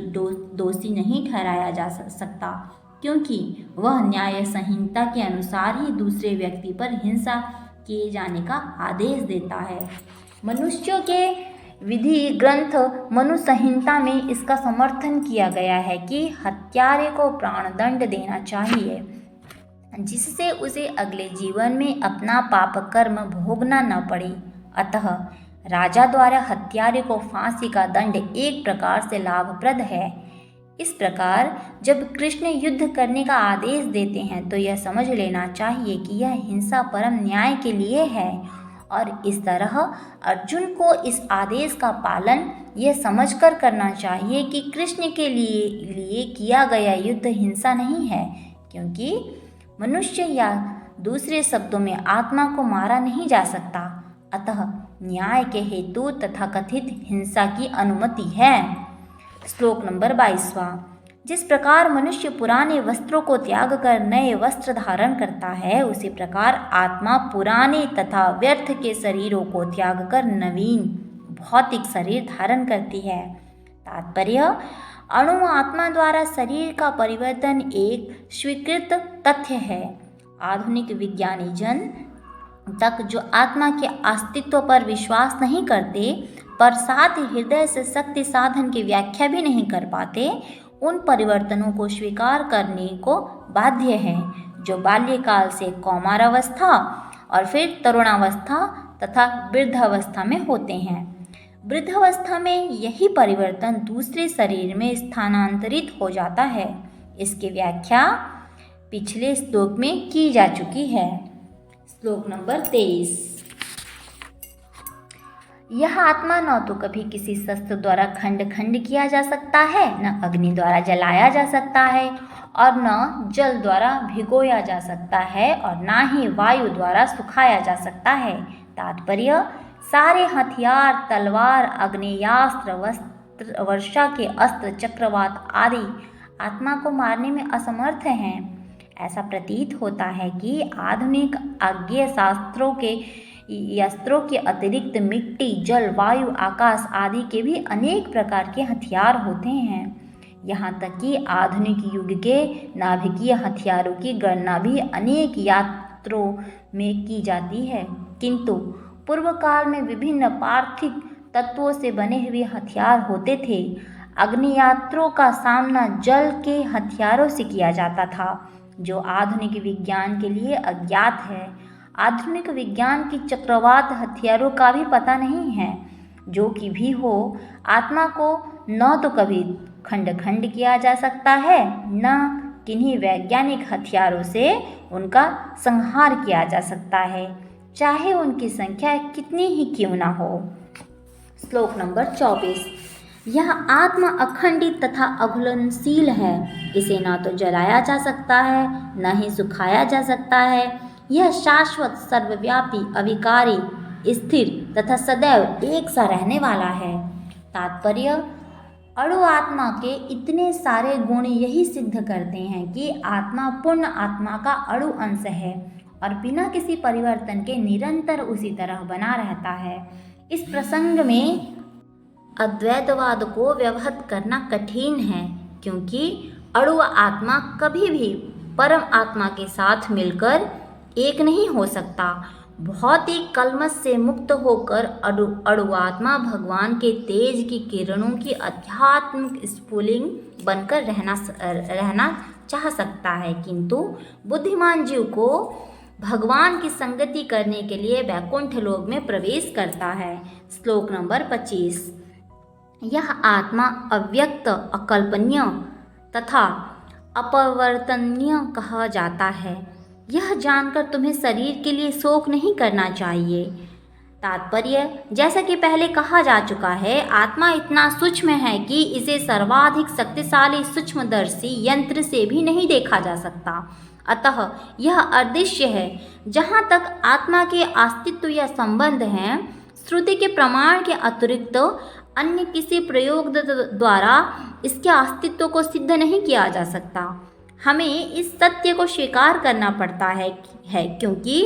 दोषी नहीं ठहराया जा सकता, क्योंकि वह न्याय संहिता के अनुसार ही दूसरे व्यक्ति पर हिंसा किए जाने का आदेश देता है। मनुष्यों के विधि ग्रंथ मनु संहिता में इसका समर्थन किया गया है कि हत्यारे को प्राणदंड देना चाहिए, जिससे उसे अगले जीवन में अपना पाप कर्म भोगना न पड़े। अतः राजा द्वारा हत्यारे को फांसी का दंड एक प्रकार से लाभप्रद है, इस प्रकार जब कृष्ण युद्ध करने का आदेश देते हैं तो यह समझ लेना चाहिए कि यह हिंसा परम न्याय के लिए है, और इस तरह अर्जुन को इस आदेश का पालन यह समझकर करना चाहिए कि कृष्ण के लिए किया गया युद्ध हिंसा नहीं है, क्योंकि मनुष्य या दूसरे शब्दों में आत्मा को मारा नहीं जा सकता। अतः न्याय के हेतु तथाकथित हिंसा की अनुमति है। श्लोक नंबर 22वां। जिस प्रकार मनुष्य पुराने वस्त्रों को त्याग कर नए वस्त्र धारण करता है, उसी प्रकार आत्मा पुराने तथा व्यर्थ के शरीरों को त्याग कर नवीन भौतिक शरीर धारण करती है। तात्पर्य, अणु आत्मा द्वारा शरीर का परिवर्तन एक स्वीकृत तथ्य है। आधुनिक विज्ञानी जन तक जो आत्मा के अस्तित्व पर विश्वास नहीं करते, पर साथ ही हृदय से शक्ति साधन की व्याख्या भी नहीं कर पाते, उन परिवर्तनों को स्वीकार करने को बाध्य हैं जो बाल्यकाल से कौमारावस्था और फिर तरुणावस्था तथा वृद्धावस्था में होते हैं। वृद्धावस्था में यही परिवर्तन दूसरे शरीर में स्थानांतरित हो जाता है। इसकी व्याख्या पिछले श्लोक में की जा चुकी है। श्लोक नंबर 23। यह आत्मा न तो कभी किसी शस्त्र द्वारा खंड खंड किया जा सकता है, न अग्नि द्वारा जलाया जा सकता है, और न जल द्वारा भिगोया जा सकता है, और न ही वायु द्वारा सुखाया जा सकता है। तात्पर्य, सारे हथियार, तलवार, अग्नेयास्त्र, वर्षा के अस्त्र, चक्रवात आदि आत्मा को मारने में असमर्थ हैं। ऐसा प्रतीत होता है कि आधुनिक आज्ञेय अस्त्रों के अतिरिक्त मिट्टी, जल, वायु, आकाश आदि के भी अनेक प्रकार के हथियार होते हैं। यहाँ तक कि आधुनिक युग के नाभिकीय हथियारों की गणना भी अनेक यात्रों में की जाती है, किंतु पूर्व काल में विभिन्न पार्थिव तत्वों से बने हुए हथियार होते थे। अग्नियास्त्रों का सामना जल के हथियारों से किया जाता था, जो आधुनिक विज्ञान के लिए अज्ञात है। आधुनिक विज्ञान की चक्रवात हथियारों का भी पता नहीं है। जो कि भी हो, आत्मा को न तो कभी खंड खंड किया जा सकता है, न किन्हीं वैज्ञानिक हथियारों से उनका संहार किया जा सकता है, चाहे उनकी संख्या कितनी ही क्यों ना हो। श्लोक नंबर 24। यह आत्मा अखंडित तथा अघुलनशील है। इसे न तो जलाया जा सकता है, न ही सुखाया जा सकता है। यह शाश्वत, सर्वव्यापी, अविकारी, स्थिर तथा सदैव एक सा रहने वाला है। तात्पर्य, अणु आत्मा के इतने सारे गुण यही सिद्ध करते हैं कि आत्मा पूर्ण आत्मा का अणु अंश है और बिना किसी परिवर्तन के निरंतर उसी तरह बना रहता है। इस प्रसंग में अद्वैतवाद को व्यवहित करना कठिन है, क्योंकि अणु आत्मा कभी भी परम आत्मा के साथ मिलकर एक नहीं हो सकता। भौतिक कलमश से मुक्त होकर अणु आत्मा भगवान के तेज की किरणों की आध्यात्मिक स्फुलिंग बनकर रहना चाह सकता है, किंतु बुद्धिमान जीव को भगवान की संगति करने के लिए वैकुंठ लोक में प्रवेश करता है। श्लोक नंबर 25। यह आत्मा अव्यक्त, अकल्पनीय तथा अपरिवर्तनीय कहा जाता है। यह जानकर तुम्हें शरीर के लिए शोक नहीं करना चाहिए। तात्पर्य, जैसा कि पहले कहा जा चुका है, आत्मा इतना सूक्ष्म है कि इसे सर्वाधिक शक्तिशाली सूक्ष्मदर्शी यंत्र से भी नहीं देखा जा सकता। अतः यह अदृश्य है। जहाँ तक आत्मा के अस्तित्व या संबंध है, श्रुति के प्रमाण के अतिरिक्त अन्य किसी प्रयोग द्वारा इसके अस्तित्व को सिद्ध नहीं किया जा सकता। हमें इस सत्य को स्वीकार करना पड़ता है क्योंकि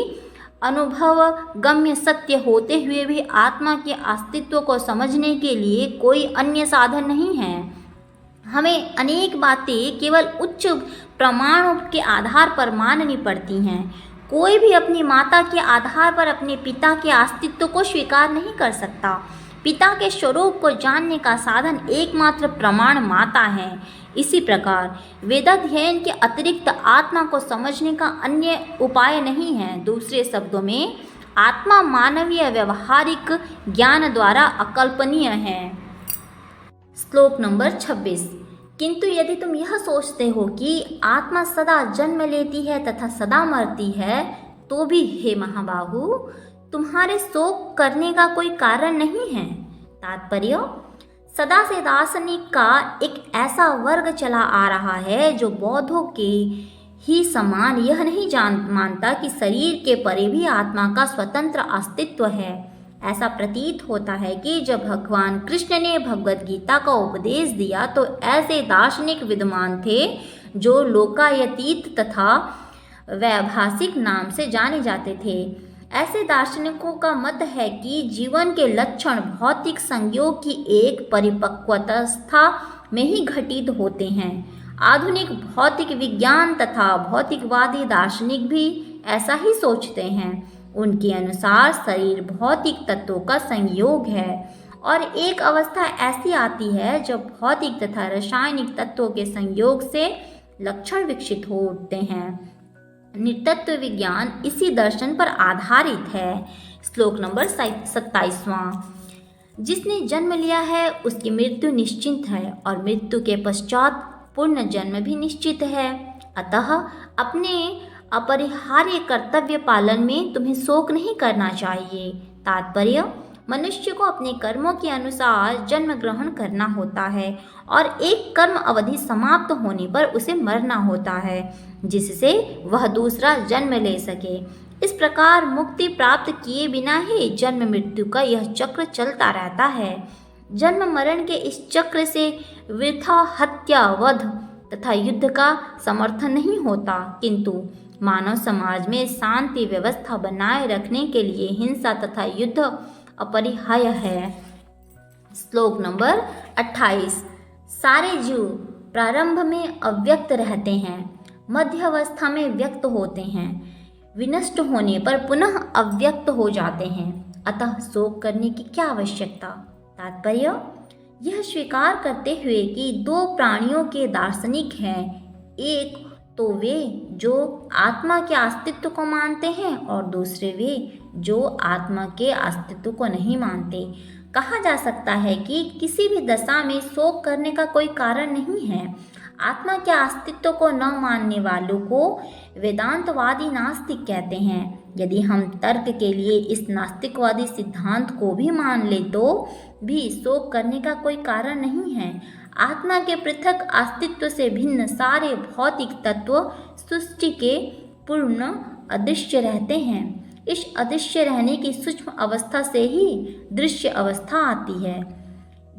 अनुभव गम्य सत्य होते हुए भी आत्मा के अस्तित्व को समझने के लिए कोई अन्य साधन नहीं है। हमें अनेक बातें केवल उच्च प्रमाणों के आधार पर माननी पड़ती हैं। कोई भी अपनी माता के आधार पर अपने पिता के अस्तित्व को स्वीकार नहीं कर सकता। पिता के स्वरूप को जानने का साधन एकमात्र प्रमाण माता है। इसी प्रकार वेदाध्ययन के अतिरिक्त आत्मा को समझने का अन्य उपाय नहीं है। दूसरे शब्दों में, आत्मा मानवीय व्यवहारिक ज्ञान द्वारा अकल्पनीय है। श्लोक नंबर 26। किंतु यदि तुम यह सोचते हो कि आत्मा सदा जन्म लेती है तथा सदा मरती है, तो भी हे महाबाहु, तुम्हारे शोक करने का कोई कारण नहीं है। तात्पर्य, सदा से दार्शनिक का एक ऐसा वर्ग चला आ रहा है जो बौद्धों के ही समान यह नहीं मानता कि शरीर के परे भी आत्मा का स्वतंत्र अस्तित्व है। ऐसा प्रतीत होता है कि जब भगवान कृष्ण ने भगवद गीता का उपदेश दिया तो ऐसे दार्शनिक विद्वान थे जो लोकायतीत तथा वैभाषिक नाम से जाने जाते थे। ऐसे दार्शनिकों का मत है कि जीवन के लक्षण भौतिक संयोग की एक परिपक्वतावस्था में ही घटित होते हैं। आधुनिक भौतिक विज्ञान तथा भौतिकवादी दार्शनिक भी ऐसा ही सोचते हैं। उनके अनुसार शरीर भौतिक तत्वों का संयोग है और एक अवस्था ऐसी आती है जब भौतिक तथा रासायनिक तत्वों के संयोग से लक्षण विकसित हो उठते हैं। नितत्व विज्ञान इसी दर्शन पर आधारित है। श्लोक नंबर 27वां। जिसने जन्म लिया है उसकी मृत्यु निश्चित है और मृत्यु के पश्चात पुनर्जन्म भी निश्चित है। अतः अपने अपरिहार्य कर्तव्य पालन में तुम्हें शोक नहीं करना चाहिए। तात्पर्य, मनुष्य को अपने कर्मों के अनुसार जन्म ग्रहण करना होता है और एक कर्म अवधि समाप्त होने पर उसे मरना होता है जिससे वह दूसरा जन्म ले सके। इस प्रकार मुक्ति प्राप्त किए बिना ही जन्म मृत्यु का यह चक्र चलता रहता है। जन्म मरण के इस चक्र से वृथा हत्या, वध तथा युद्ध का समर्थन नहीं होता, किंतु मानव समाज में शांति व्यवस्था बनाए रखने के लिए हिंसा तथा युद्ध अपरिहार्य है। श्लोक नंबर 28। सारे जीव प्रारंभ में अव्यक्त रहते हैं, मध्य अवस्था में व्यक्त होते हैं, विनष्ट होने पर पुनः अव्यक्त हो जाते हैं। अतः शोक करने की क्या आवश्यकता। तात्पर्य, यह स्वीकार करते हुए कि दो प्राणियों के दार्शनिक हैं, एक तो वे जो आत्मा के अस्तित्व को मानते हैं और दूसरे वे जो आत्मा के अस्तित्व को नहीं मानते। कहा जा सकता है कि किसी भी दशा में शोक करने का कोई कारण नहीं है। आत्मा के अस्तित्व को न मानने वालों को वेदांतवादी नास्तिक कहते हैं। यदि हम तर्क के लिए इस नास्तिकवादी सिद्धांत को भी मान ले तो भी शोक करने का कोई कारण नहीं है। आत्मा के पृथक अस्तित्व से भिन्न सारे भौतिक तत्व सृष्टि के पूर्ण अदृश्य रहते हैं। इस अदृश्य रहने की सूक्ष्म अवस्था से ही दृश्य अवस्था आती है।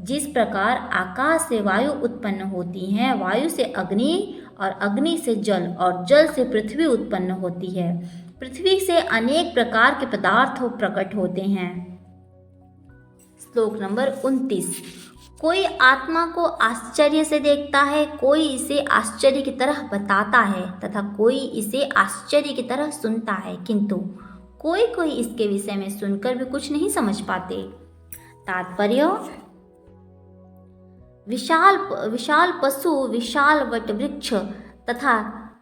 जिस प्रकार आकाश से वायु उत्पन्न होती है, वायु से अग्नि और अग्नि से जल और जल से पृथ्वी उत्पन्न होती है, पृथ्वी से अनेक प्रकार के पदार्थ प्रकट होते हैं। श्लोक नंबर 29। कोई आत्मा को आश्चर्य से देखता है, कोई इसे आश्चर्य की तरह बताता है तथा कोई इसे आश्चर्य की तरह सुनता है, किंतु कोई कोई इसके विषय में सुनकर भी कुछ नहीं समझ पाते। तात्पर्य, विशाल पशु, विशाल वटवृक्ष तथा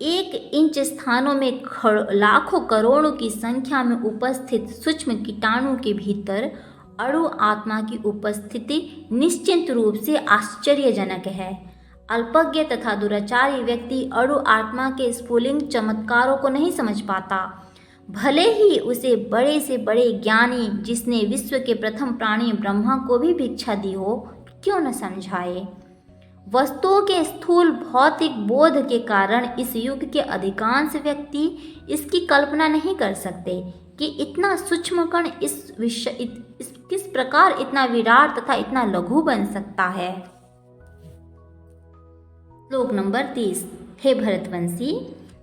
1 इंच स्थानों में लाखों करोड़ों की संख्या में उपस्थित सूक्ष्म कीटाणु के भीतर अणु आत्मा की उपस्थिति निश्चित रूप से आश्चर्यजनक है। अल्पज्ञ तथा दुराचारी व्यक्ति अणु आत्मा के स्फुलिंग चमत्कारों को नहीं समझ पाता, भले ही उसे बड़े से बड़े ज्ञानी जिसने विश्व के प्रथम प्राणी ब्रह्मा को भी भिक्षा दी हो क्यों न समझाए। वस्तुओं के स्थूल भौतिक बोध के कारण इस युग के अधिकांश व्यक्ति इसकी कल्पना नहीं कर सकते कि इतना सूक्ष्म कण किस प्रकार इतना विराट तथा इतना लघु बन सकता है। श्लोक नंबर 30। हे भरतवंशी,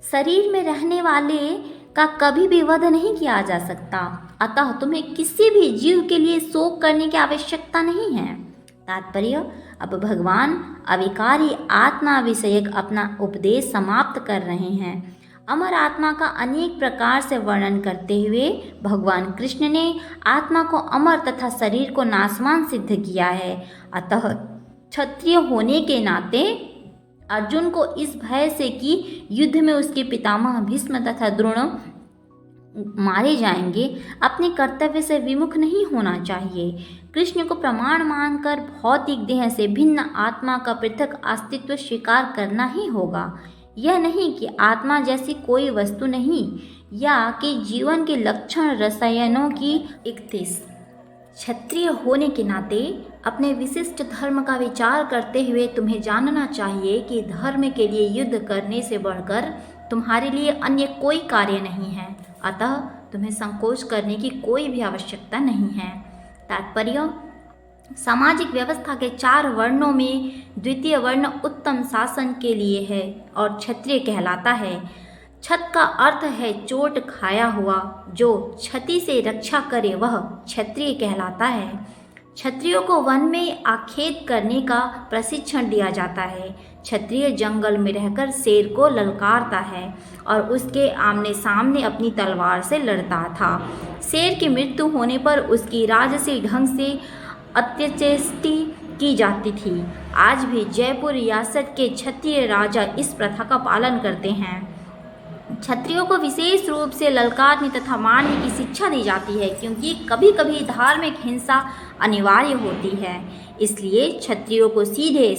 शरीर में रहने वाले का कभी भी वध नहीं किया जा सकता, अतः तुम्हें किसी भी जीव के लिए शोक करने की आवश्यकता नहीं है। तात्पर्य, अब भगवान अविकारी आत्मा विषयक अपना उपदेश समाप्त कर रहे हैं। अमर आत्मा का अनेक प्रकार से वर्णन करते हुए भगवान कृष्ण ने आत्मा को अमर तथा शरीर को नाशवान सिद्ध किया है। अतः क्षत्रिय होने के नाते अर्जुन को इस भय से कि युद्ध में उसके पितामह भीष्म तथा द्रोण मारे जाएंगे, अपने कर्तव्य से विमुख नहीं होना चाहिए। कृष्ण को प्रमाण मानकर भौतिक देह से भिन्न आत्मा का पृथक अस्तित्व स्वीकार करना ही होगा। यह नहीं कि आत्मा जैसी कोई वस्तु नहीं, या कि जीवन के लक्षण रसायनों की 31। क्षत्रिय होने के नाते अपने विशिष्ट धर्म का विचार करते हुए तुम्हें जानना चाहिए कि धर्म के लिए युद्ध करने से बढ़कर तुम्हारे लिए अन्य कोई कार्य नहीं है। अतः तुम्हें संकोच करने की कोई भी आवश्यकता नहीं है। तात्पर्य: सामाजिक व्यवस्था के 4 वर्णों में द्वितीय वर्ण उत्तम शासन के लिए है और क्षत्रिय कहलाता है। छत का अर्थ है चोट खाया हुआ, जो क्षति से रक्षा करे वह क्षत्रिय कहलाता है। क्षत्रियों को वन में आखेट करने का प्रशिक्षण दिया जाता है। क्षत्रिय जंगल में रहकर शेर को ललकारता है और उसके आमने सामने अपनी तलवार से लड़ता था। शेर की मृत्यु होने पर उसकी राजसी ढंग से अंत्येष्टि की जाती थी। आज भी जयपुर रियासत के क्षत्रिय राजा इस प्रथा का पालन करते हैं। क्षत्रियों को विशेष रूप से ललकारने तथा मारने की शिक्षा दी जाती है, क्योंकि कभी कभी धार्मिक हिंसा अनिवार्य होती है। इसलिए क्षत्रियों को सीधे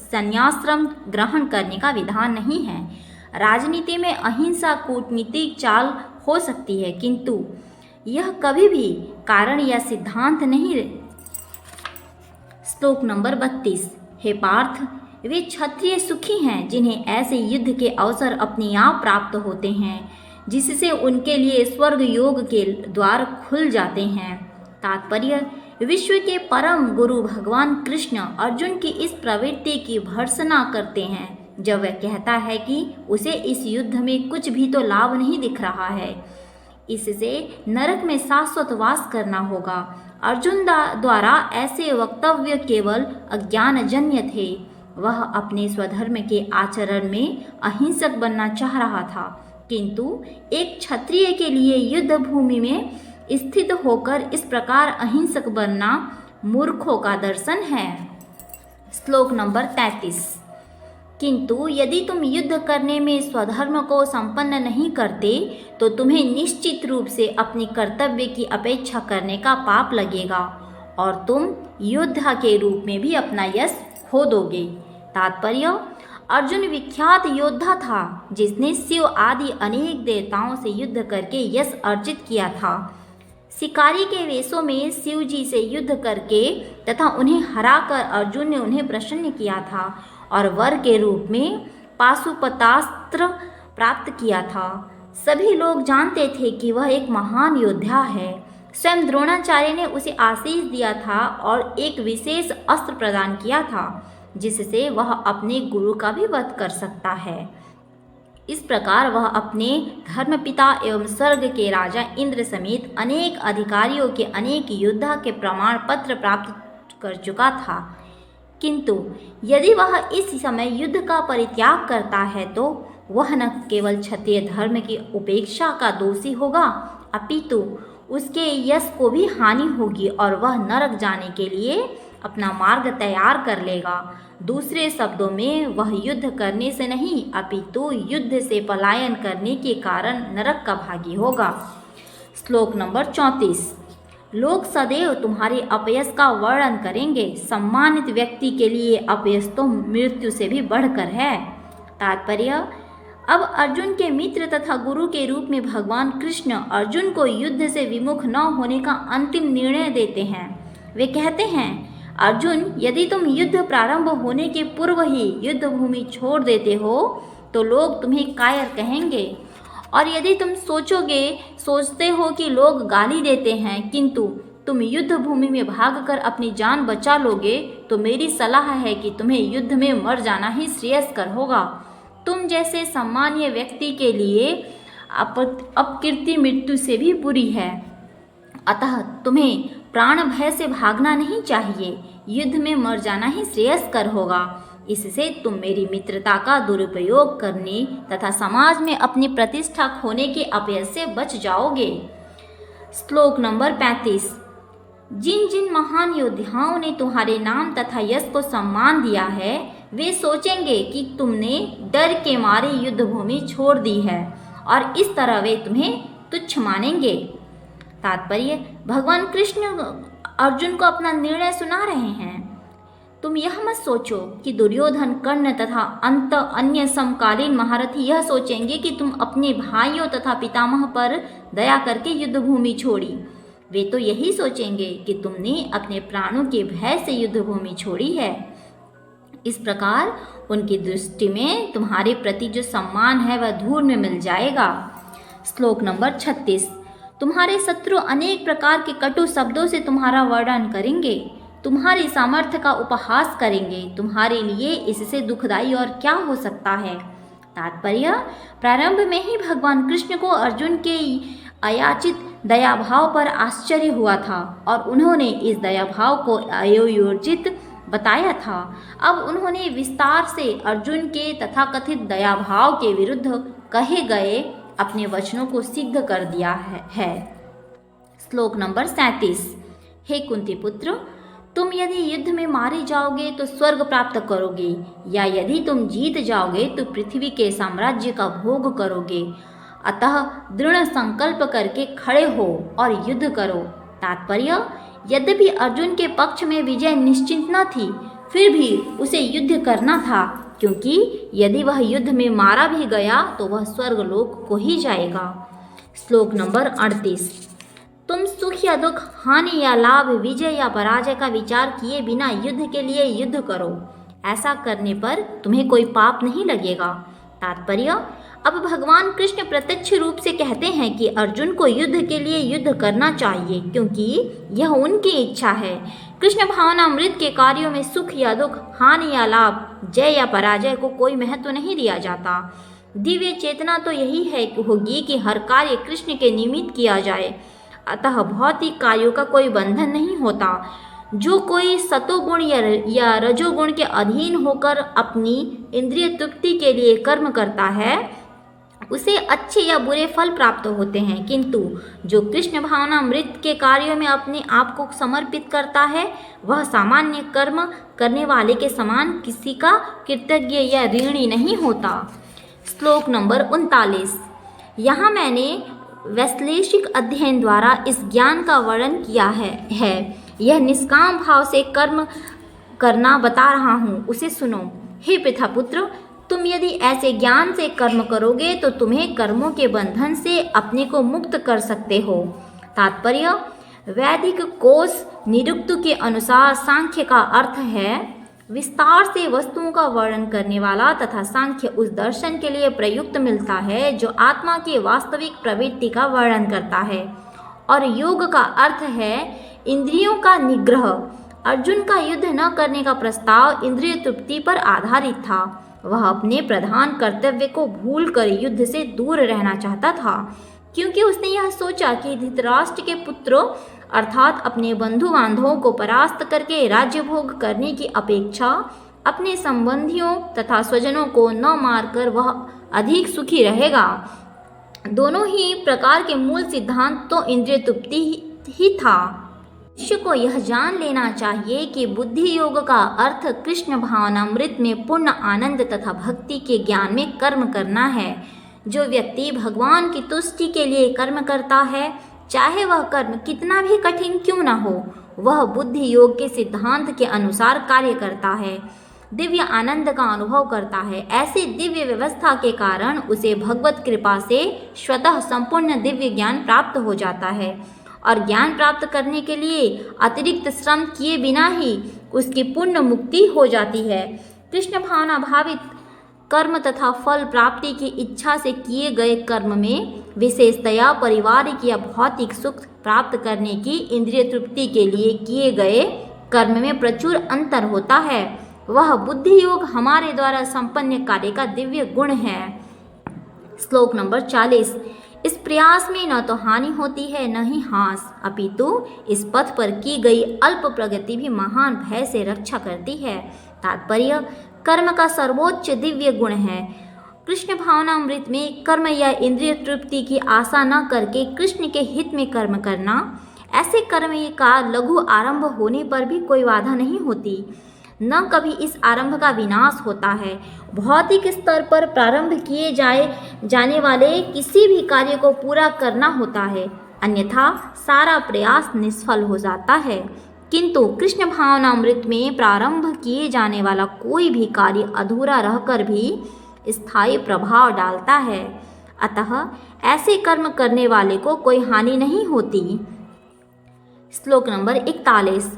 संन्यासाश्रम ग्रहण करने का विधान नहीं है। राजनीति में अहिंसा कूटनीतिक चाल हो सकती है, किंतु यह कभी भी कारण या सिद्धांत नहीं। श्लोक नंबर 32। हे पार्थ, वे क्षत्रिय सुखी हैं जिन्हें ऐसे युद्ध के अवसर अपने आप प्राप्त होते हैं, जिससे उनके लिए स्वर्ग योग के द्वार खुल जाते हैं। तात्पर्य: विश्व के परम गुरु भगवान कृष्ण अर्जुन की इस प्रवृत्ति की भर्त्सना करते हैं जब वह कहता है कि उसे इस युद्ध में कुछ भी तो लाभ नहीं दिख रहा है, इससे नरक में शाश्वत वास करना होगा। अर्जुन द्वारा ऐसे वक्तव्य केवल अज्ञानजन्य थे। वह अपने स्वधर्म के आचरण में अहिंसक बनना चाह रहा था, किंतु एक क्षत्रिय के लिए युद्ध भूमि में स्थित होकर इस प्रकार अहिंसक बनना मूर्खों का दर्शन है। श्लोक नंबर 33। किंतु यदि तुम युद्ध करने में स्वधर्म को संपन्न नहीं करते तो तुम्हें निश्चित रूप से अपने कर्तव्य की अपेक्षा करने का पाप लगेगा और तुम योद्धा के रूप में भी अपना यश खो दोगे। तात्पर्य: अर्जुन विख्यात योद्धा था जिसने शिव आदि अनेक देवताओं से युद्ध करके यश अर्जित किया था। शिकारी के वेशों में शिव जी से युद्ध करके तथा उन्हें हराकर अर्जुन ने उन्हें प्रसन्न किया था और वर के रूप में पाशुपतास्त्र प्राप्त किया था। सभी लोग जानते थे कि वह एक महान योद्धा है। स्वयं द्रोणाचार्य ने उसे आशीष दिया था और एक विशेष अस्त्र प्रदान किया था, जिससे वह अपने गुरु का भी वध कर सकता है। इस प्रकार वह अपने धर्मपिता एवं स्वर्ग के राजा इंद्र समेत अनेक अधिकारियों के अनेक योद्धा के प्रमाण पत्र प्राप्त कर चुका था। किंतु यदि वह इस समय युद्ध का परित्याग करता है तो वह न केवल क्षत्रिय धर्म की उपेक्षा का दोषी होगा, अपितु उसके यश को भी हानि होगी और वह नरक जाने के लिए अपना मार्ग तैयार कर लेगा। दूसरे शब्दों में वह युद्ध करने से नहीं अपितु युद्ध से पलायन करने के कारण नरक का भागी होगा। श्लोक नंबर 34। लोग सदैव तुम्हारे अपयश का वर्णन करेंगे। सम्मानित व्यक्ति के लिए अपयश तो मृत्यु से भी बढ़कर है। तात्पर्य: अब अर्जुन के मित्र तथा गुरु के रूप में भगवान कृष्ण अर्जुन को युद्ध से विमुख न होने का अंतिम निर्णय देते हैं। वे कहते हैं, अर्जुन, यदि तुम युद्ध प्रारंभ होने के पूर्व ही युद्ध भूमि छोड़ देते हो तो लोग तुम्हें कायर कहेंगे, और यदि तुम सोचते हो कि लोग गाली देते हैं किंतु तुम युद्ध भूमि में भागकर अपनी जान बचा लोगे तो मेरी सलाह है कि तुम्हें युद्ध में मर जाना ही श्रेयस्कर होगा। तुम जैसे सम्मानीय व्यक्ति के लिए अपकीर्ति मृत्यु से भी बुरी है। अतः तुम्हें प्राण भय से भागना नहीं चाहिए, युद्ध में मर जाना ही श्रेयस्कर होगा। इससे तुम मेरी मित्रता का दुरुपयोग करने तथा समाज में अपनी प्रतिष्ठा खोने के अपयश से बच जाओगे। श्लोक नंबर 35। जिन जिन महान योद्धाओं ने तुम्हारे नाम तथा यश को सम्मान दिया है वे सोचेंगे कि तुमने डर के मारे युद्ध भूमि छोड़ दी है और इस तरह वे तुम्हें तुच्छ मानेंगे। तात्पर्य, भगवान कृष्ण अर्जुन को अपना निर्णय सुना रहे हैं। तुम यह मत सोचो कि दुर्योधन, कर्ण तथा अंत अन्य समकालीन महारथी यह सोचेंगे कि तुम अपने भाइयों तथा पितामह पर दया करके युद्ध भूमि छोड़ी। वे तो यही सोचेंगे कि तुमने अपने प्राणों के भय से युद्ध भूमि छोड़ी है। इस प्रकार उनकी दृष्टि में तुम्हारे प्रति जो सम्मान है वह धूल में मिल जाएगा। श्लोक नंबर 36। तुम्हारे शत्रु अनेक प्रकार के कटु शब्दों से तुम्हारा वर्णन करेंगे, तुम्हारी सामर्थ्य का उपहास करेंगे। तुम्हारे लिए इससे दुखदाई और क्या हो सकता है। तात्पर्य, प्रारंभ में ही भगवान कृष्ण को अर्जुन के अयाचित दयाभाव पर आश्चर्य हुआ था और उन्होंने इस दयाभाव को अयोचित बताया था। अब उन्होंने विस्तार से अर्जुन के तथाकथित दयाभाव के विरुद्ध कहे गए अपने वचनों को सिद्ध कर दिया है। श्लोक नंबर 37। हे कुंती पुत्र, तुम यदि युद्ध में मारे जाओगे तो स्वर्ग प्राप्त करोगे, या यदि तुम जीत जाओगे तो पृथ्वी के साम्राज्य का भोग करोगे। अतः दृढ़ संकल्प करके खड़े हो और युद्ध करो। तात्पर्य, यद्यपि अर्जुन के पक्ष में विजय निश्चित न थी, फिर भी उसे युद्ध करना था, क्योंकि यदि वह युद्ध में मारा भी गया तो वह स्वर्गलोक को ही जाएगा। श्लोक नंबर 38। तुम सुख या दुख, हानि या लाभ, विजय या पराजय का विचार किए बिना युद्ध के लिए युद्ध करो। ऐसा करने पर तुम्हें कोई पाप नहीं लगेगा। तात्पर्य, अब भगवान कृष्ण प्रत्यक्ष रूप से कहते हैं कि अर्जुन को युद्ध के लिए युद्ध करना चाहिए, क्योंकि यह उनकी इच्छा है। कृष्ण भावनामृत के कार्यों में सुख या दुख, हानि या लाभ, जय या पराजय को कोई महत्व नहीं दिया जाता। दिव्य चेतना तो यही है होगी कि हर कार्य कृष्ण के निमित्त किया जाए। अतः भौतिक कार्यों का कोई बंधन नहीं होता। जो कोई सतोगुण या रजोगुण के अधीन होकर अपनी इंद्रिय तृप्ति के लिए कर्म करता है, उसे अच्छे या बुरे फल प्राप्त होते हैं, किंतु जो कृष्ण भावनामृत के कार्यों में अपने आप को समर्पित करता है, वह सामान्य कर्म करने वाले के समान किसी का कृतज्ञ या ऋणी नहीं होता। श्लोक नंबर 39। यहाँ मैंने वैश्लेषिक अध्ययन द्वारा इस ज्ञान का वर्णन किया है। यह निष्काम भाव से कर्म करना बता रहा हूँ, उसे सुनो। हे पृथापुत्र, तुम यदि ऐसे ज्ञान से कर्म करोगे तो तुम्हें कर्मों के बंधन से अपने को मुक्त कर सकते हो। तात्पर्य, वैदिक कोश निरुक्त के अनुसार सांख्य का अर्थ है विस्तार से वस्तुओं का वर्णन करने वाला, तथा सांख्य उस दर्शन के लिए प्रयुक्त मिलता है जो आत्मा की वास्तविक प्रवृत्ति का वर्णन करता है, और योग का अर्थ है इंद्रियों का निग्रह। अर्जुन का युद्ध न करने का प्रस्ताव इंद्रिय तृप्ति पर आधारित था। वह अपने प्रधान कर्तव्य को भूलकर युद्ध से दूर रहना चाहता था, क्योंकि उसने यह सोचा कि धृतराष्ट्र के पुत्रों अर्थात अपने बंधु बांधवों को परास्त करके राज्य भोग करने की अपेक्षा अपने संबंधियों तथा स्वजनों को न मारकर वह अधिक सुखी रहेगा। दोनों ही प्रकार के मूल सिद्धांत तो इंद्रिय तृप्ति ही था। मनुष्य को यह जान लेना चाहिए कि बुद्धि योग का अर्थ कृष्ण भावनामृत में पूर्ण आनंद तथा भक्ति के ज्ञान में कर्म करना है। जो व्यक्ति भगवान की तुष्टि के लिए कर्म करता है, चाहे वह कर्म कितना भी कठिन क्यों न हो, वह बुद्धि योग के सिद्धांत के अनुसार कार्य करता है, दिव्य आनंद का अनुभव करता है। ऐसी दिव्य व्यवस्था के कारण उसे भगवत कृपा से स्वतः संपूर्ण दिव्य ज्ञान प्राप्त हो जाता है, और ज्ञान प्राप्त करने के लिए अतिरिक्त श्रम किए बिना ही उसकी पूर्ण मुक्ति हो जाती है। कृष्ण भावना भावित कर्म तथा फल प्राप्ति की इच्छा से किए गए कर्म में विशेषतया पारिवारिक या भौतिक सुख प्राप्त करने की इंद्रिय तृप्ति के लिए किए गए कर्म में प्रचुर अंतर होता है। वह बुद्धि योग हमारे द्वारा संपन्न कार्य का दिव्य गुण है। श्लोक नंबर 40। इस प्रयास में न तो हानि होती है न ही हास, अपितु इस पथ पर की गई अल्प प्रगति भी महान भय से रक्षा करती है। तात्पर्य, कर्म का सर्वोच्च दिव्य गुण है। कृष्ण भावनामृत में कर्म या इंद्रिय तृप्ति की आशा न करके कृष्ण के हित में कर्म करना, ऐसे कर्म का लघु आरंभ होने पर भी कोई बाधा नहीं होती। न कभी इस आरंभ का विनाश होता है। भौतिक स्तर पर प्रारंभ किए जाने वाले किसी भी कार्य को पूरा करना होता है, अन्यथा सारा प्रयास निष्फल हो जाता है। किंतु कृष्ण भावनामृत में प्रारंभ किए जाने वाला कोई भी कार्य अधूरा रहकर भी स्थायी प्रभाव डालता है। अतः ऐसे कर्म करने वाले को कोई हानि नहीं होती। श्लोक नंबर 41।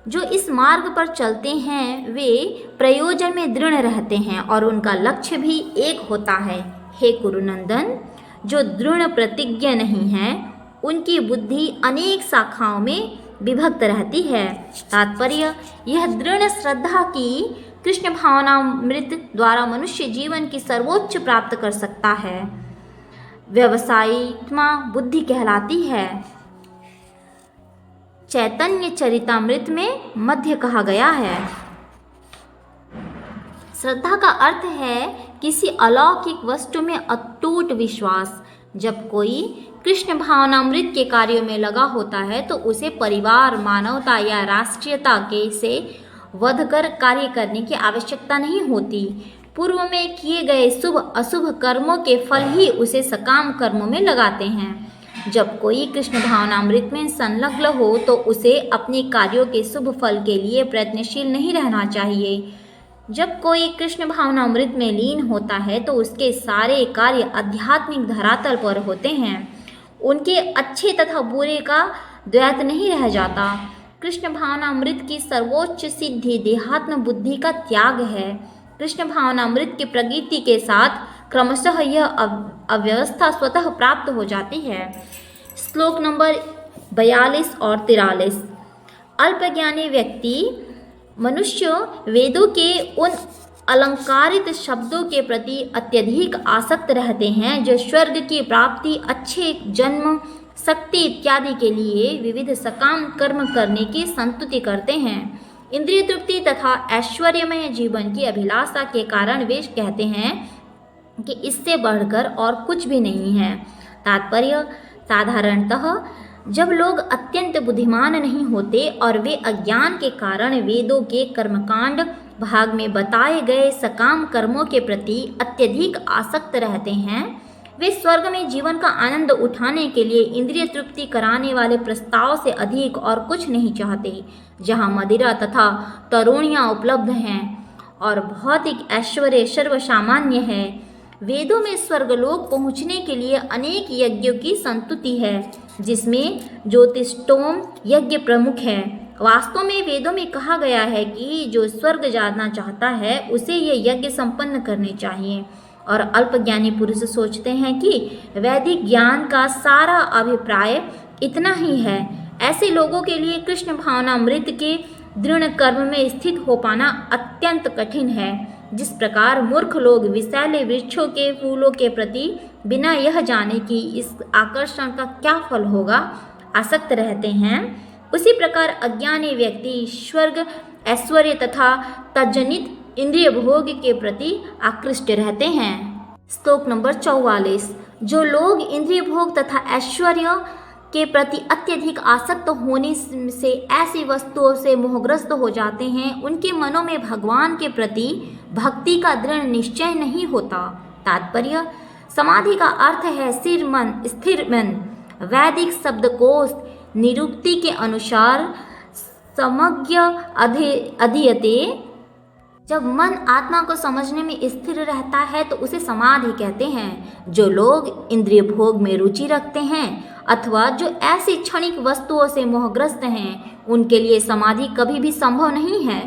जो इस मार्ग पर चलते हैं वे प्रयोजन में दृढ़ रहते हैं और उनका लक्ष्य भी एक होता है। हे कुरुनंदन, जो दृढ़ प्रतिज्ञ नहीं है उनकी बुद्धि अनेक शाखाओं में विभक्त रहती है। तात्पर्य, यह दृढ़ श्रद्धा की कृष्ण भावनामृत द्वारा मनुष्य जीवन की सर्वोच्च प्राप्त कर सकता है, व्यवसायित्मा बुद्धि कहलाती है। चैतन्य चरितामृत में मध्य कहा गया है। श्रद्धा का अर्थ है किसी अलौकिक वस्तु में अटूट विश्वास। जब कोई कृष्ण भावनामृत के कार्यों में लगा होता है तो उसे परिवार, मानवता या राष्ट्रीयता के से वध कर कार्य करने की आवश्यकता नहीं होती। पूर्व में किए गए शुभ अशुभ कर्मों के फल ही उसे सकाम कर्मों में लगाते हैं। जब कोई कृष्ण भावनामृत में संलग्न हो तो उसे अपने कार्यों के शुभ फल के लिए प्रयत्नशील नहीं रहना चाहिए। जब कोई कृष्ण भावनामृत में लीन होता है तो उसके सारे कार्य आध्यात्मिक धरातल पर होते हैं। उनके अच्छे तथा बुरे का द्वैत नहीं रह जाता। कृष्ण भावनामृत की सर्वोच्च सिद्धि देहात्म बुद्धि का त्याग है। कृष्ण भावनामृत की प्रगति के साथ क्रमशः यह अव्यवस्था स्वतः प्राप्त हो जाती है। श्लोक नंबर 42 और 43। अल्पज्ञानी व्यक्ति मनुष्य वेदों के उन अलंकारित शब्दों के प्रति अत्यधिक आसक्त रहते हैं जो स्वर्ग की प्राप्ति, अच्छे जन्म, शक्ति इत्यादि के लिए विविध सकाम कर्म करने की संस्तुति करते हैं। इंद्रिय तृप्ति तथा ऐश्वर्यमय जीवन की अभिलाषा के कारण वे कहते हैं कि इससे बढ़कर और कुछ भी नहीं है। तात्पर्य, साधारणतः जब लोग अत्यंत बुद्धिमान नहीं होते और वे अज्ञान के कारण वेदों के कर्मकांड भाग में बताए गए सकाम कर्मों के प्रति अत्यधिक आसक्त रहते हैं, वे स्वर्ग में जीवन का आनंद उठाने के लिए इंद्रिय तृप्ति कराने वाले प्रस्ताव से अधिक और कुछ नहीं चाहते। जहाँ मदिरा तथा तरुणियाँ उपलब्ध हैं और भौतिक ऐश्वर्य सर्वसामान्य है, वेदों में स्वर्गलोक पहुँचने के लिए अनेक यज्ञों की संस्तुति है, जिसमें ज्योतिष्टोम यज्ञ प्रमुख है। वास्तव में वेदों में कहा गया है कि जो स्वर्ग जाना चाहता है उसे ये यज्ञ संपन्न करने चाहिए, और अल्पज्ञानी पुरुष सोचते हैं कि वैदिक ज्ञान का सारा अभिप्राय इतना ही है। ऐसे लोगों के लिए कृष्ण भावनामृत के दृढ़ कर्म में स्थित हो पाना अत्यंत कठिन है। जिस प्रकार मूर्ख लोग विषैले वृक्षों के फूलों के प्रति बिना यह जाने कि इस आकर्षण का क्या फल होगा आसक्त रहते हैं, उसी प्रकार अज्ञानी व्यक्ति स्वर्ग, ऐश्वर्य तथा तज्जनित इंद्रिय भोग के प्रति आकृष्ट रहते हैं। श्लोक नंबर 44। जो लोग इंद्रिय भोग तथा ऐश्वर्य के प्रति अत्यधिक आसक्त होने से ऐसी वस्तुओं से मोहग्रस्त हो जाते हैं, उनके मनों में भगवान के प्रति भक्ति का दृढ़ निश्चय नहीं होता। तात्पर्य, समाधि का अर्थ है स्थिर मन। वैदिक शब्दकोश निरुक्ति के अनुसार समज्ञ अधीयते, जब मन आत्मा को समझने में स्थिर रहता है तो उसे समाधि कहते हैं। जो लोग इंद्रिय भोग में रुचि रखते हैं अथवा जो ऐसी क्षणिक वस्तुओं से मोहग्रस्त हैं, उनके लिए समाधि कभी भी संभव नहीं है।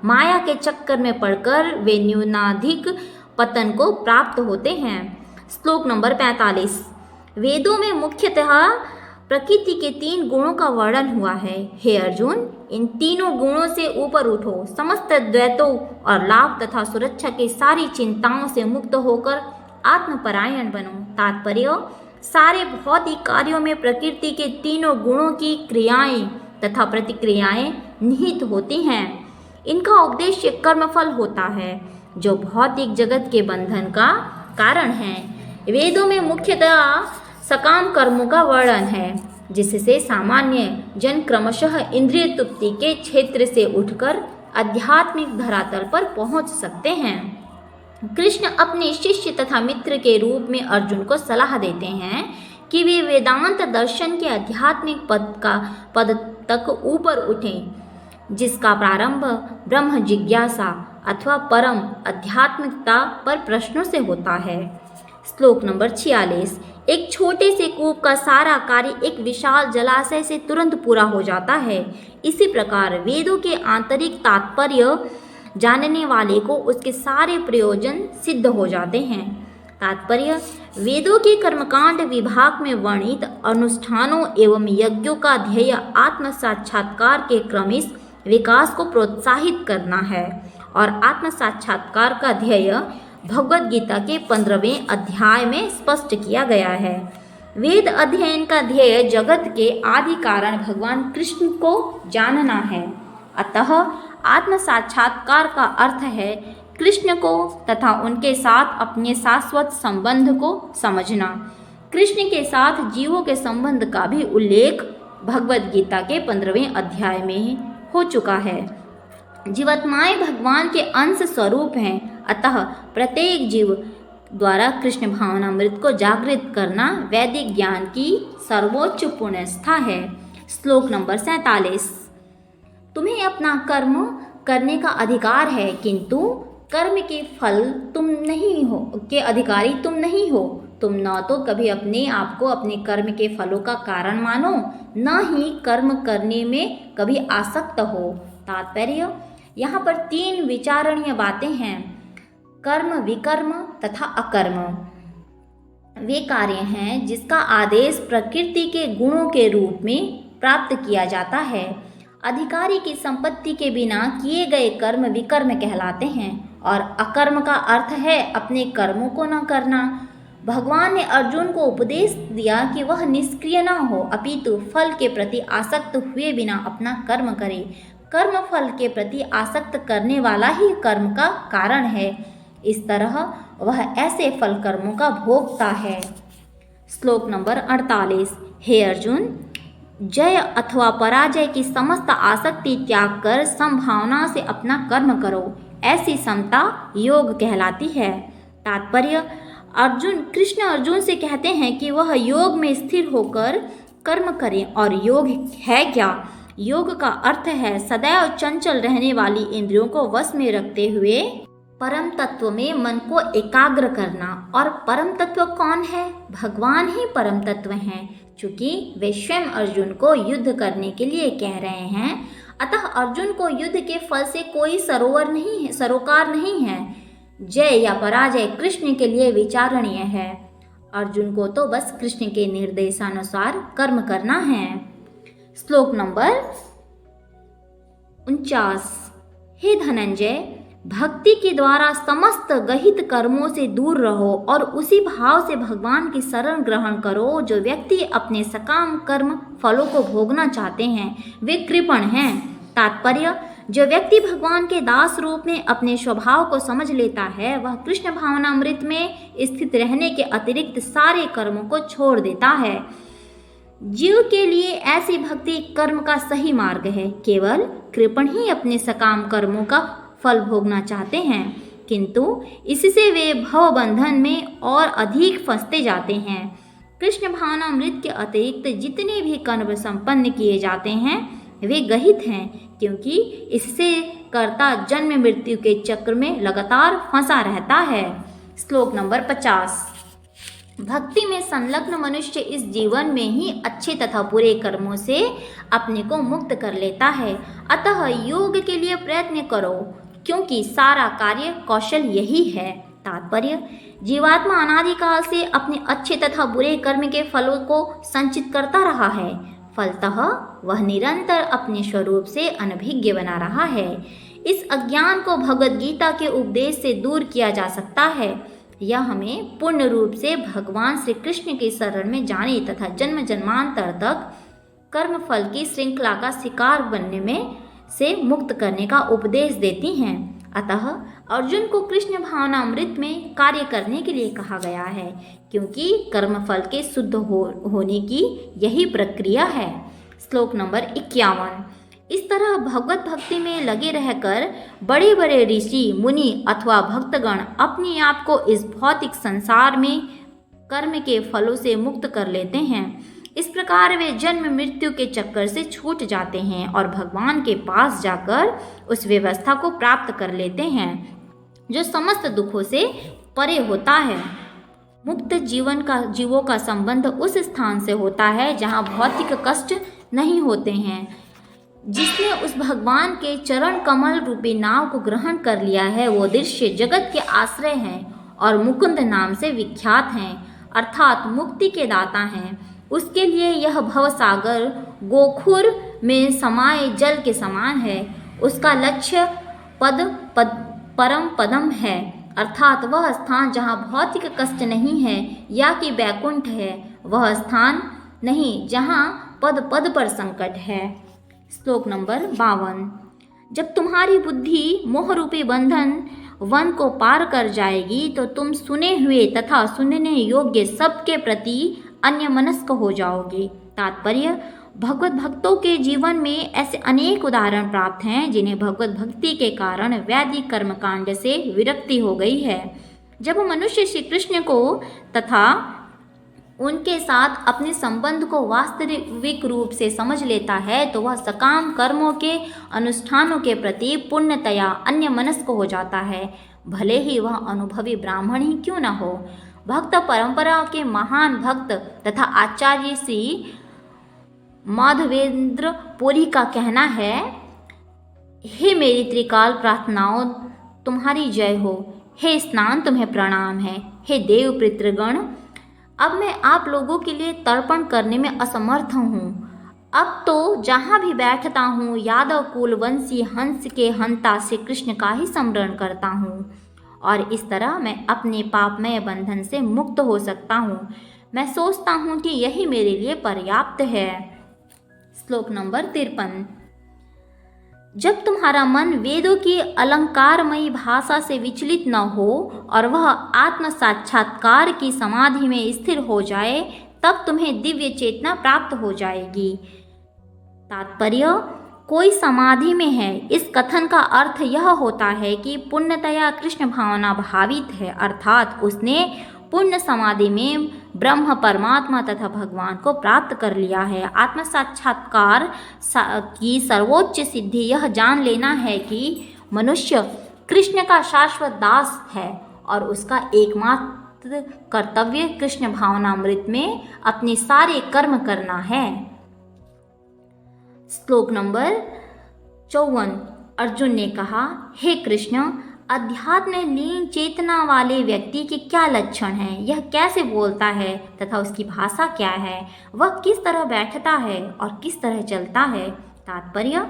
माया के चक्कर में पड़कर वे न्यूनाधिक पतन को प्राप्त होते हैं। श्लोक नंबर 45। वेदों में मुख्यतः प्रकृति के 3 गुणों का वर्णन हुआ है। हे अर्जुन, इन तीनों गुणों से ऊपर उठो, समस्त द्वैतों और लाभ तथा सुरक्षा की सारी चिंताओं से मुक्त होकर आत्मपरायण बनो। तात्पर्य, सारे भौतिक कार्यों में प्रकृति के 3 गुणों की क्रियाएं तथा प्रतिक्रियाएं निहित होती हैं। इनका उद्देश्य कर्मफल होता है जो भौतिक जगत के बंधन का कारण है। वेदों में मुख्यतः सकाम कर्मों का वर्णन है, जिससे सामान्य जन क्रमशः इंद्रिय तृप्ति के क्षेत्र से उठकर आध्यात्मिक धरातल पर पहुंच सकते हैं। कृष्ण अपने शिष्य तथा मित्र के रूप में अर्जुन को सलाह देते हैं कि वे वेदांत दर्शन के आध्यात्मिक पद तक ऊपर उठें, जिसका प्रारंभ ब्रह्म जिज्ञासा अथवा परम आध्यात्मिकता पर प्रश्नों से होता है। श्लोक नंबर 46। एक छोटे से कूप का सारा कार्य एक विशाल जलाशय से तुरंत पूरा हो जाता है। इसी प्रकार वेदों के आंतरिक तात्पर्य जानने वाले को उसके सारे प्रयोजन सिद्ध हो जाते हैं। तात्पर्य: वेदों के कर्मकांड विभाग में वर्णित अनुष्ठानों एवं यज्ञों का ध्येय आत्म साक्षात्कार के क्रमिक विकास को प्रोत्साहित करना है और आत्म साक्षात्कार का ध्येय भगवद गीता के 15वें अध्याय में स्पष्ट किया गया है। वेद अध्ययन का ध्येय जगत के आदि कारण भगवान कृष्ण को जानना है। अतः आत्म साक्षात्कार का अर्थ है कृष्ण को तथा उनके साथ अपने शाश्वत संबंध को समझना। कृष्ण के साथ जीवों के संबंध का भी उल्लेख भगवद गीता के 15वें अध्याय में हो चुका है। जीवात्माएं भगवान के अंश स्वरूप हैं, अतः प्रत्येक जीव द्वारा कृष्ण भावनामृत को जागृत करना वैदिक ज्ञान की सर्वोच्च पुण्यस्था है। श्लोक नंबर 47। तुम्हें अपना कर्म करने का अधिकार है, किंतु कर्म के फल तुम नहीं हो के अधिकारी तुम नहीं हो। तुम न तो कभी अपने आप को अपने कर्म के फलों का कारण मानो, न ही कर्म करने में कभी आसक्त हो। तात्पर्य: यहाँ पर 3 विचारणीय बातें हैं। कर्म, विकर्म तथा अकर्म वे कार्य हैं जिसका आदेश प्रकृति के गुणों के रूप में प्राप्त किया जाता है। अधिकारी की संपत्ति के बिना किए गए कर्म विकर्म कहलाते हैं और अकर्म का अर्थ है अपने कर्मों को न करना। भगवान ने अर्जुन को उपदेश दिया कि वह निष्क्रिय न हो, अपितु फल के प्रति आसक्त हुए बिना अपना कर्म करे। कर्म फल के प्रति आसक्त करने वाला ही कर्म का कारण है। इस तरह वह ऐसे फल कर्मों का भोगता है। श्लोक नंबर 48। हे अर्जुन, जय अथवा पराजय की समस्त आसक्ति त्याग कर संभावना से अपना कर्म करो। ऐसी समता योग कहलाती है। तात्पर्य: कृष्ण अर्जुन से कहते हैं कि वह योग में स्थिर होकर कर्म करें। और योग है क्या? योग का अर्थ है सदैव चंचल रहने वाली इंद्रियों को वश में रखते हुए परम तत्व में मन को एकाग्र करना। और परम तत्व कौन है? भगवान ही परम तत्व हैं। चूंकि वे स्वयं अर्जुन को युद्ध करने के लिए कह रहे हैं, अतः अर्जुन को युद्ध के फल से कोई सरोकार नहीं है। जय या पराजय कृष्ण के लिए विचारणीय है। अर्जुन को तो बस कृष्ण के निर्देशानुसार कर्म करना है। श्लोक नंबर 49। हे धनंजय, भक्ति के द्वारा समस्त गहित कर्मों से दूर रहो और उसी भाव से भगवान की शरण ग्रहण करो। जो व्यक्ति अपने सकाम कर्म फलों को भोगना चाहते हैं वे कृपण हैं। तात्पर्य: जो व्यक्ति भगवान के दास रूप में अपने स्वभाव को समझ लेता है, वह कृष्ण भावनामृत में स्थित रहने के अतिरिक्त सारे कर्मों को छोड़ देता है। जीव के लिए ऐसी भक्ति कर्म का सही मार्ग है। केवल कृपण ही अपने सकाम कर्मों का फल भोगना चाहते हैं, किंतु इससे वे भव बंधन में और अधिक फंसते जाते हैं। कृष्ण भावनामृत के अतिरिक्त जितने भी कर्म संपन्न किए जाते हैं वे गहित हैं, क्योंकि इससे कर्ता जन्म मृत्यु के चक्र में लगातार फंसा रहता है। श्लोक नंबर 50। भक्ति में संलग्न मनुष्य इस जीवन में ही अच्छे तथा बुरे कर्मों से अपने को मुक्त कर लेता है। अतः योग के लिए प्रयत्न करो, क्योंकि सारा कार्य कौशल यही है। तात्पर्य: जीवात्मा अनादिकाल से अपने अच्छे तथा बुरे कर्म के फलों को संचित करता रहा है। फलतः वह निरंतर अपने स्वरूप से अनभिज्ञ बना रहा है। इस अज्ञान को भगवद गीता के उपदेश से दूर किया जा सकता है। यह हमें पूर्ण रूप से भगवान श्री कृष्ण के शरण में जाने तथा जन्म जन्मांतर तक कर्म फल की श्रृंखला का शिकार बनने में से मुक्त करने का उपदेश देती हैं। अतः अर्जुन को कृष्ण भावनामृत में कार्य करने के लिए कहा गया है, क्योंकि कर्म फल के शुद्ध होने की यही प्रक्रिया है। श्लोक नंबर 51। इस तरह भगवत भक्ति में लगे रहकर बड़े बड़े ऋषि मुनि अथवा भक्तगण अपने आप को इस भौतिक संसार में कर्म के फलों से मुक्त कर लेते हैं। इस प्रकार वे जन्म मृत्यु के चक्कर से छूट जाते हैं और भगवान के पास जाकर उस व्यवस्था को प्राप्त कर लेते हैं जो समस्त दुखों से परे होता है। मुक्त जीवों का संबंध उस स्थान से होता है जहाँ भौतिक कष्ट नहीं होते हैं। जिसने उस भगवान के चरण कमल रूपी नाव को ग्रहण कर लिया है वो दृश्य जगत के आश्रय हैं और मुकुंद नाम से विख्यात हैं, अर्थात मुक्ति के दाता हैं। उसके लिए यह भवसागर गोखुर में समाये जल के समान है। उसका लक्ष्य परम पदम है, अर्थात वह स्थान जहाँ भौतिक कष्ट नहीं है या कि वैकुंठ है, वह स्थान नहीं जहाँ पद पद पर संकट है। श्लोक नंबर 52। जब तुम्हारी बुद्धि मोह रूपी बंधन वन को पार कर जाएगी तो तुम सुने हुए तथा सुनने योग्य सबके प्रति अन्यमनस्क हो जाओगे। तात्पर्य, भगवत भक्तों के जीवन में ऐसे अनेक उदाहरण प्राप्त हैं जिन्हें भगवत भक्ति के कारण वैदिक कर्मकांड से विरक्ति हो गई है। जब मनुष्य श्री कृष्ण को तथा उनके साथ अपने संबंध को वास्तविक रूप से समझ लेता है तो वह सकाम कर्मों के अनुष्ठानों के प्रति पूर्णतया अन्यमनस्क हो जाता है, भले ही वह अनुभवी ब्राह्मण ही क्यों न हो। भक्त परंपरा के महान भक्त तथा आचार्य श्री माधवेंद्र पुरी का कहना है, हे मेरी त्रिकाल प्रार्थनाओं तुम्हारी जय हो, हे स्नान तुम्हें प्रणाम है, हे देव पितृगण अब मैं आप लोगों के लिए तर्पण करने में असमर्थ हूँ। अब तो जहाँ भी बैठता हूँ यादव कुल वंशी हंस के हंता श्री कृष्ण का ही स्मरण करता हूँ और इस तरह मैं अपने पापमय बंधन से मुक्त हो सकता हूँ। मैं सोचता हूँ कि यही मेरे लिए पर्याप्त है। श्लोक नंबर 53। जब तुम्हारा मन वेदों की अलंकारमयी भाषा से विचलित न हो और वह आत्म साक्षात्कार की समाधि में स्थिर हो जाए तब तुम्हें दिव्य चेतना प्राप्त हो जाएगी। तात्पर्य, कोई समाधि में है, इस कथन का अर्थ यह होता है कि पूर्णतया कृष्ण भावना भावित है, अर्थात उसने पूर्ण समाधि में ब्रह्म परमात्मा तथा भगवान को प्राप्त कर लिया है। आत्म साक्षात्कार की सर्वोच्च सिद्धि यह जान लेना है कि मनुष्य कृष्ण का शाश्वत दास है और उसका एकमात्र कर्तव्य कृष्ण भावनामृत में अपने सारे कर्म करना है। श्लोक नंबर 54। अर्जुन ने कहा, हे कृष्ण, अध्यात्म लीन चेतना वाले व्यक्ति के क्या लक्षण हैं? यह कैसे बोलता है तथा उसकी भाषा क्या है? वह किस तरह बैठता है और किस तरह चलता है? तात्पर्य,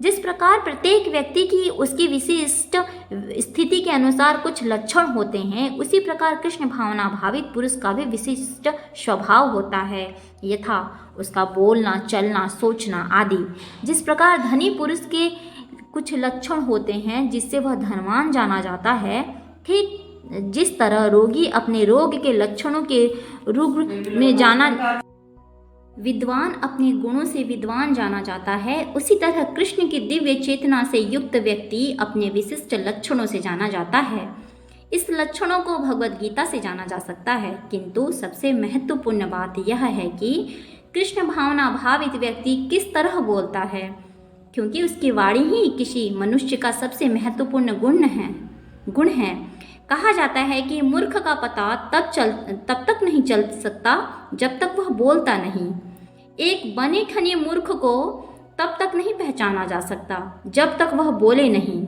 जिस प्रकार प्रत्येक व्यक्ति की उसकी विशिष्ट स्थिति के अनुसार कुछ लक्षण होते हैं, उसी प्रकार कृष्ण भावना भावित पुरुष का भी विशिष्ट स्वभाव होता है, यथा उसका बोलना, चलना, सोचना आदि। जिस प्रकार धनी पुरुष के कुछ लक्षण होते हैं जिससे वह धनवान जाना जाता है, ठीक जिस तरह रोगी अपने रोग के लक्षणों के रूप में जाना, विद्वान अपने गुणों से विद्वान जाना जाता है, उसी तरह कृष्ण की दिव्य चेतना से युक्त व्यक्ति अपने विशिष्ट लक्षणों से जाना जाता है। इस लक्षणों को भगवद गीता से जाना जा सकता है, किंतु सबसे महत्वपूर्ण बात यह है कि कृष्ण भावना भावित व्यक्ति किस तरह बोलता है, क्योंकि उसकी वाणी ही किसी मनुष्य का सबसे महत्वपूर्ण गुण है। कहा जाता है कि मूर्ख का पता तब तक नहीं चल सकता जब तक वह बोलता नहीं। एक बने ठने मूर्ख को तब तक नहीं पहचाना जा सकता जब तक वह बोले नहीं,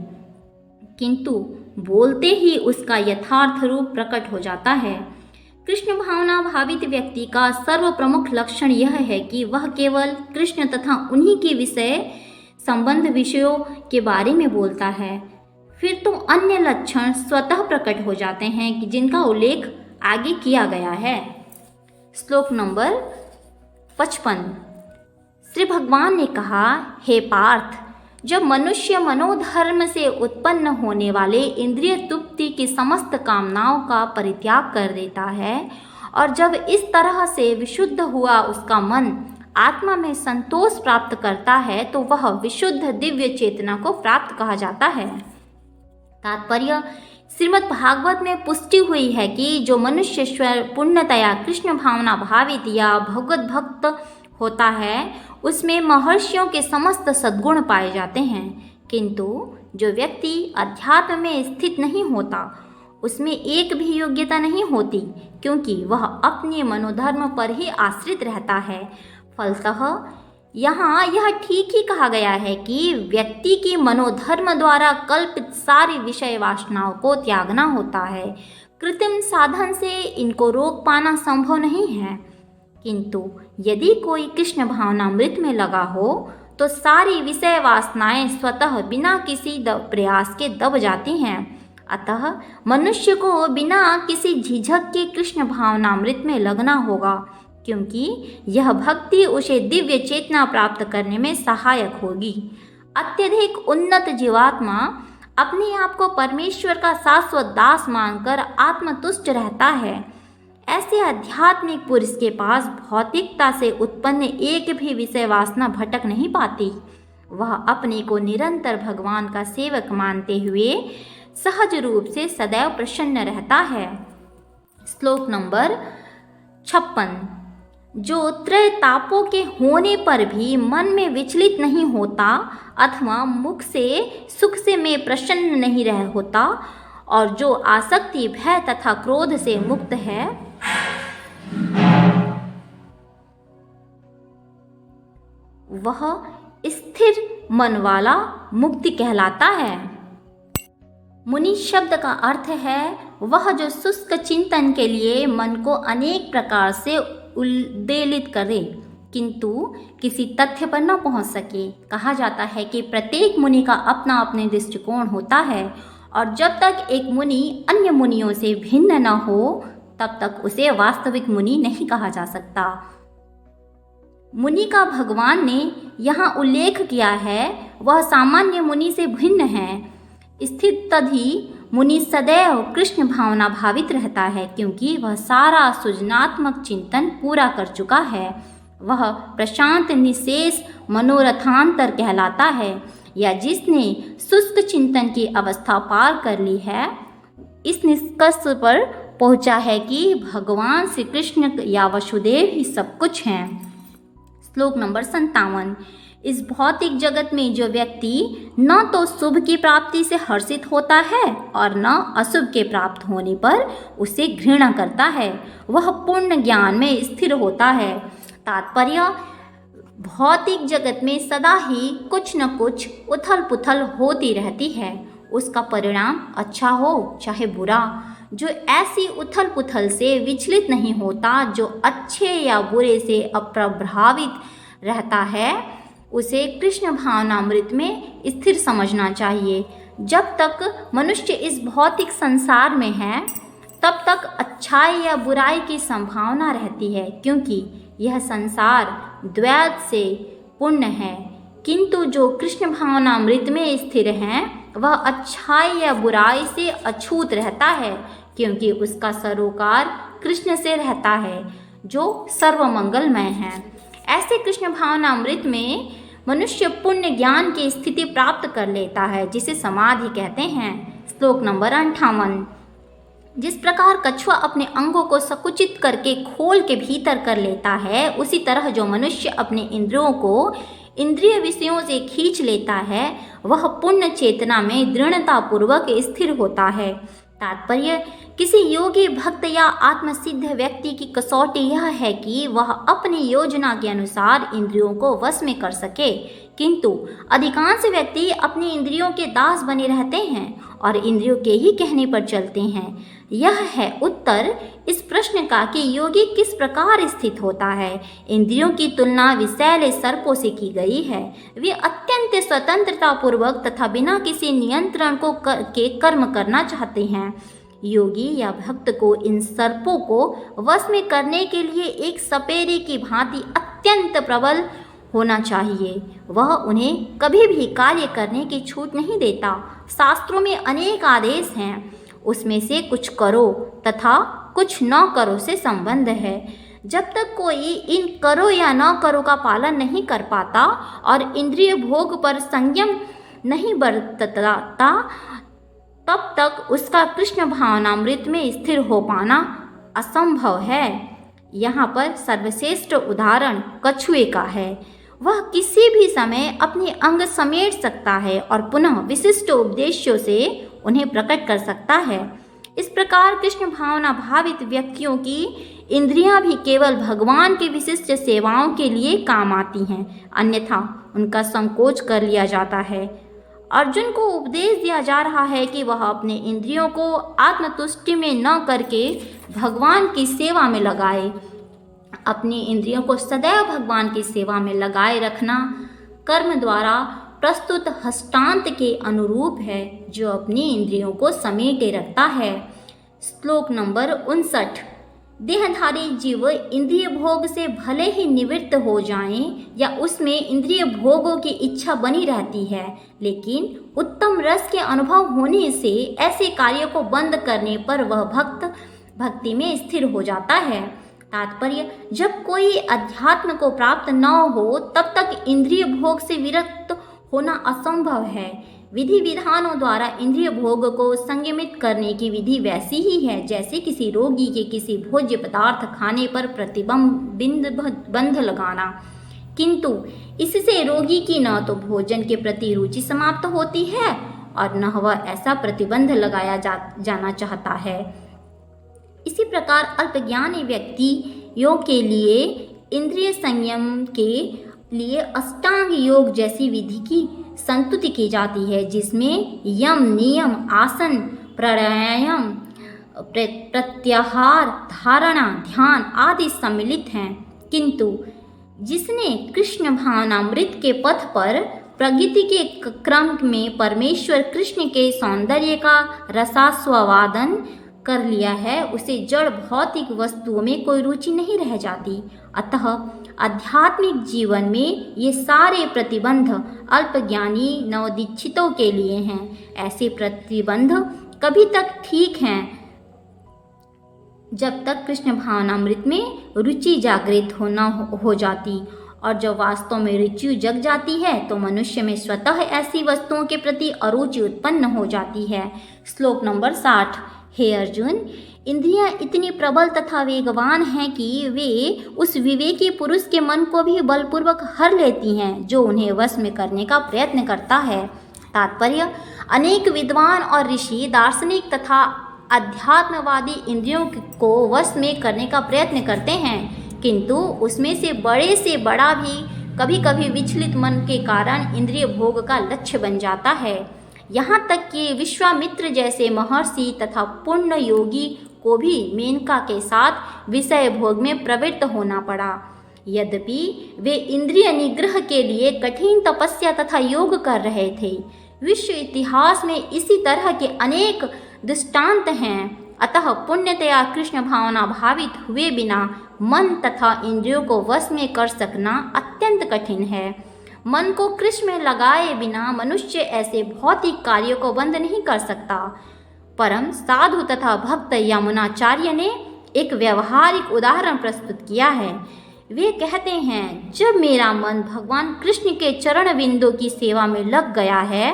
किंतु बोलते ही उसका यथार्थ रूप प्रकट हो जाता है। कृष्ण भावना भावित व्यक्ति का सर्व प्रमुख लक्षण यह है कि वह केवल कृष्ण तथा उन्हीं के विषय संबंध विषयों के बारे में बोलता है। फिर तो अन्य लक्षण स्वतः प्रकट हो जाते हैं कि जिनका उल्लेख आगे किया गया है। श्लोक नंबर 55। श्री भगवान ने कहा, हे पार्थ, जब मनुष्य मनोधर्म से उत्पन्न होने वाले इंद्रिय तृप्ति की समस्त कामनाओं का परित्याग कर देता है और जब इस तरह से विशुद्ध हुआ उसका मन आत्मा में संतोष प्राप्त करता है तो वह विशुद्ध दिव्य चेतना को प्राप्त कहा जाता है। तात्पर्य, श्रीमद् भागवत में पुष्टि हुई है कि जो मनुष्य स्वयं पूर्णतया कृष्ण भावना भावित या भगवत भक्त होता है उसमें महर्षियों के समस्त सद्गुण पाए जाते हैं, किंतु जो व्यक्ति अध्यात्म में स्थित नहीं होता उसमें एक भी योग्यता नहीं होती, क्योंकि वह अपने मनोधर्म पर ही आश्रित रहता है। फलतः यहाँ यह ठीक ही कहा गया है कि व्यक्ति की मनोधर्म द्वारा कल्पित सारी विषय वासनाओं को त्यागना होता है। कृत्रिम साधन से इनको रोक पाना संभव नहीं है, किंतु यदि कोई कृष्ण भावनामृत में लगा हो तो सारी विषय वासनाएं स्वतः बिना किसी प्रयास के दब जाती हैं। अतः मनुष्य को बिना किसी झिझक के कृष्ण भावनामृत में लगना होगा, क्योंकि यह भक्ति उसे दिव्य चेतना प्राप्त करने में सहायक होगी। अत्यधिक उन्नत जीवात्मा अपने आप को परमेश्वर का शाश्वत दास मानकर आत्मतुष्ट रहता है। ऐसे आध्यात्मिक पुरुष के पास भौतिकता से उत्पन्न एक भी विषय वासना भटक नहीं पाती। वह अपने को निरंतर भगवान का सेवक मानते हुए सहज रूप से सदैव प्रसन्न रहता है। श्लोक नंबर 56। जो त्रय तापों के होने पर भी मन में विचलित नहीं होता अथवा मुख से सुख से में प्रसन्न नहीं रह होता और जो आसक्ति भय तथा क्रोध से मुक्त है, वह स्थिर मन वाला मुक्ति कहलाता है। मुनि शब्द का अर्थ है वह जो शुष्क चिंतन के लिए मन को अनेक प्रकार से उद्वेलित करे किंतु किसी तथ्य पर न पहुंच सके। कहा जाता है कि प्रत्येक मुनि का अपना अपने दृष्टिकोण होता है और जब तक एक मुनि अन्य मुनियों से भिन्न न हो तब तक उसे वास्तविक मुनि नहीं कहा जा सकता। मुनि का भगवान ने यहाँ उल्लेख किया है वह सामान्य मुनि से भिन्न है। स्थित तभी मुनि सदैव कृष्ण भावना भावित रहता है, क्योंकि वह सारा सृजनात्मक चिंतन पूरा कर चुका है। वह प्रशांत निशेष मनोरथांतर कहलाता है, या जिसने शुष्क चिंतन की अवस्था पार कर ली है इस निष्कर्ष पर पहुंचा है कि भगवान श्री कृष्ण या वसुदेव ही सब कुछ हैं। श्लोक नंबर 57। इस भौतिक जगत में जो व्यक्ति न तो शुभ की प्राप्ति से हर्षित होता है और न अशुभ के प्राप्त होने पर उसे घृणा करता है, वह पूर्ण ज्ञान में स्थिर होता है। तात्पर्य, भौतिक जगत में सदा ही कुछ न कुछ उथल पुथल होती रहती है। उसका परिणाम अच्छा हो चाहे बुरा। जो ऐसी उथल पुथल से विचलित नहीं होता, जो अच्छे या बुरे से अप्रभावित रहता है, उसे कृष्ण भावनामृत में स्थिर समझना चाहिए। जब तक मनुष्य इस भौतिक संसार में है तब तक अच्छाई या बुराई की संभावना रहती है, क्योंकि यह संसार द्वैत से पूर्ण है। किंतु जो कृष्ण भावनामृत में स्थिर हैं वह अच्छाई या बुराई से अछूत रहता है, क्योंकि उसका सरोकार कृष्ण से रहता है जो सर्वमंगलमय है। ऐसे कृष्ण भावनामृत में मनुष्य पुण्य ज्ञान की स्थिति प्राप्त कर लेता है, जिसे समाधि कहते हैं। श्लोक नंबर 58। जिस प्रकार कछुआ अपने अंगों को संकुचित करके खोल के भीतर कर लेता है, उसी तरह जो मनुष्य अपने इंद्रियों को इंद्रिय विषयों से खींच लेता है वह पुण्य चेतना में दृढ़तापूर्वक स्थिर होता है। तात्पर्य, किसी योगी भक्त या आत्मसिद्ध व्यक्ति की कसौटी यह है कि वह अपनी योजना के अनुसार इंद्रियों को वश में कर सके, किंतु अधिकांश व्यक्ति अपनी इंद्रियों के दास बने रहते हैं और इंद्रियों के ही कहने पर चलते हैं। यह है उत्तर इस प्रश्न का कि योगी किस प्रकार स्थित होता है। इंद्रियों की तुलना विषैले सर्पों से की गई है। वे अत्यंत स्वतंत्रतापूर्वक तथा बिना किसी नियंत्रण को के कर्म करना चाहते हैं। योगी या भक्त को इन सर्पों को वश में करने के लिए एक सपेरे की भांति अत्यंत प्रबल होना चाहिए। वह उन्हें कभी भी कार्य करने की छूट नहीं देता। शास्त्रों में अनेक आदेश हैं, उसमें से कुछ करो तथा कुछ न करो से संबंध है। जब तक कोई इन करो या न करो का पालन नहीं कर पाता और इंद्रिय भोग पर संयम नहीं बरतता, तब तक उसका कृष्ण भावनामृत में स्थिर हो पाना असंभव है। यहाँ पर सर्वश्रेष्ठ उदाहरण कछुए का है। वह किसी भी समय अपने अंग समेट सकता है और पुनः विशिष्ट उपदेशों से उन्हें प्रकट कर सकता है। इस प्रकार कृष्ण भावना भावित व्यक्तियों की इंद्रियां भी केवल भगवान की विशिष्ट सेवाओं के लिए काम आती हैं, अन्यथा उनका संकोच कर लिया जाता है। अर्जुन को उपदेश दिया जा रहा है कि वह अपने इंद्रियों को आत्मतुष्टि में न करके भगवान की सेवा में लगाए। अपनी इंद्रियों को सदैव भगवान की सेवा में लगाए रखना कर्म द्वारा प्रस्तुत हस्तांत के अनुरूप है, जो अपनी इंद्रियों को समेटे रखता है। श्लोक नंबर 59। देहधारी जीव इंद्रिय भोग से भले ही निवृत्त हो जाएं या उसमें इंद्रिय भोगों की इच्छा बनी रहती है, लेकिन उत्तम रस के अनुभव होने से ऐसे कार्यों को बंद करने पर वह भक्ति में स्थिर हो जाता है। तात्पर्य, जब कोई अध्यात्म को प्राप्त न हो तब तक इंद्रिय भोग से विरक्त होना असंभव है। विधि विधानों द्वारा इंद्रिय भोग को संयमित करने की विधि वैसी ही है जैसे किसी रोगी के किसी भोज्य पदार्थ खाने पर प्रतिबंध लगाना, किंतु इससे रोगी की न तो भोजन के प्रति रुचि समाप्त होती है और न वह ऐसा प्रतिबंध लगाया जाना चाहता है। इसी प्रकार अल्पज्ञानी व्यक्तियों के लिए इंद्रिय संयम के लिए अष्टांग योग जैसी विधि की संस्तुति की जाती है, जिसमें यम, नियम, आसन, प्राणायाम, प्रत्याहार, धारणा, ध्यान आदि सम्मिलित हैं। किंतु जिसने कृष्ण भावनामृत के पथ पर प्रगति के क्रम में परमेश्वर कृष्ण के सौंदर्य का रसास्वादन कर लिया है, उसे जड़ भौतिक वस्तुओं में कोई रुचि नहीं रह जाती। अतः आध्यात्मिक जीवन में ये सारे प्रतिबंध अल्पज्ञानी नवदीक्षितों के लिए हैं। ऐसे प्रतिबंध कभी तक ठीक हैं जब तक कृष्ण भावनामृत में रुचि जागृत हो जाती, और जब वास्तव में रुचि जग जाती है तो मनुष्य में स्वतः ऐसी वस्तुओं के प्रति अरुचि उत्पन्न हो जाती है। श्लोक नंबर 60। हे अर्जुन, इंद्रियां इतनी प्रबल तथा वेगवान हैं कि वे उस विवेकी पुरुष के मन को भी बलपूर्वक हर लेती हैं जो उन्हें वश में करने का प्रयत्न करता है। तात्पर्य, अनेक विद्वान और ऋषि, दार्शनिक तथा अध्यात्मवादी इंद्रियों को वश में करने का प्रयत्न करते हैं, किंतु उसमें से बड़ा भी कभी कभी विचलित मन के कारण इंद्रिय भोग का लक्ष्य बन जाता है। यहाँ तक कि विश्वामित्र जैसे महर्षि तथा पूर्ण योगी को भी मेनका के साथ विषय भोग में प्रवृत्त होना पड़ा। यद्यपि वे इंद्रिय निग्रह के लिए कठिन तपस्या तथा योग कर रहे थे। विश्व इतिहास में इसी तरह के अनेक दृष्टांत हैं। अतः पुण्यतया कृष्ण भावना भावित हुए बिना मन तथा इंद्रियों को वश में कर सकना अत्यंत कठिन है। मन को कृष्ण में लगाए बिना मनुष्य ऐसे भौतिक कार्यों को बंद नहीं कर सकता। परम साधु तथा भक्त यमुनाचार्य ने एक व्यवहारिक उदाहरण प्रस्तुत किया है। वे कहते हैं, जब मेरा मन भगवान कृष्ण के चरण बिंदु की सेवा में लग गया है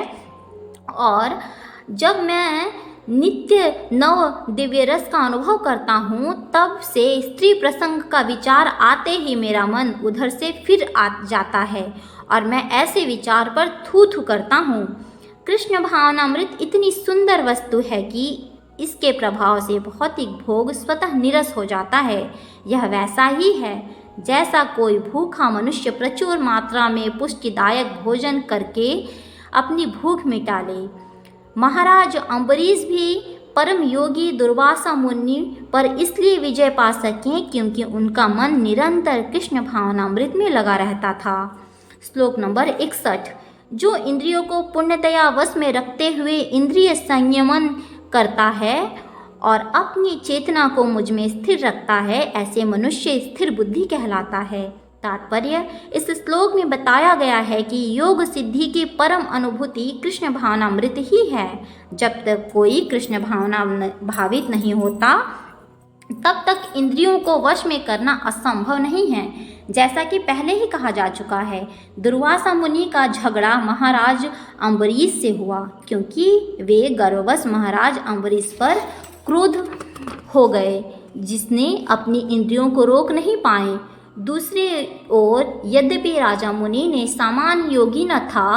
और जब मैं नित्य नव दिव्य रस का अनुभव करता हूँ, तब से स्त्री प्रसंग का विचार आते ही मेरा मन उधर से फिर आ जाता है और मैं ऐसे विचार पर थू थू करता हूँ। कृष्ण भावनामृत इतनी सुंदर वस्तु है कि इसके प्रभाव से भौतिक भोग स्वतः निरस हो जाता है। यह वैसा ही है जैसा कोई भूखा मनुष्य प्रचुर मात्रा में पुष्टिदायक भोजन करके अपनी भूख मिटा ले। महाराज अम्बरीश भी परम योगी दुर्वासा मुनि पर इसलिए विजय पा सके क्योंकि उनका मन निरंतर कृष्ण भावनामृत में लगा रहता था। श्लोक नंबर 61। जो इंद्रियों को पूर्णतया वश में रखते हुए इंद्रिय संयमन करता है और अपनी चेतना को मुझ में स्थिर रखता है, ऐसे मनुष्य स्थिर बुद्धि कहलाता है। तात्पर्य, इस श्लोक में बताया गया है कि योग सिद्धि की परम अनुभूति कृष्ण भावनामृत ही है। जब तक कोई कृष्ण भावना भावित नहीं होता तब तक इंद्रियों को वश में करना असंभव नहीं है। जैसा कि पहले ही कहा जा चुका है, दुर्वासा मुनि का झगड़ा महाराज अम्बरीश से हुआ, क्योंकि वे गर्ववश महाराज अम्बरीश पर क्रुद्ध हो गए, जिसने अपनी इंद्रियों को रोक नहीं पाए। दूसरी ओर यद्यपि राजा मुनि ने सामान्य योगी न था,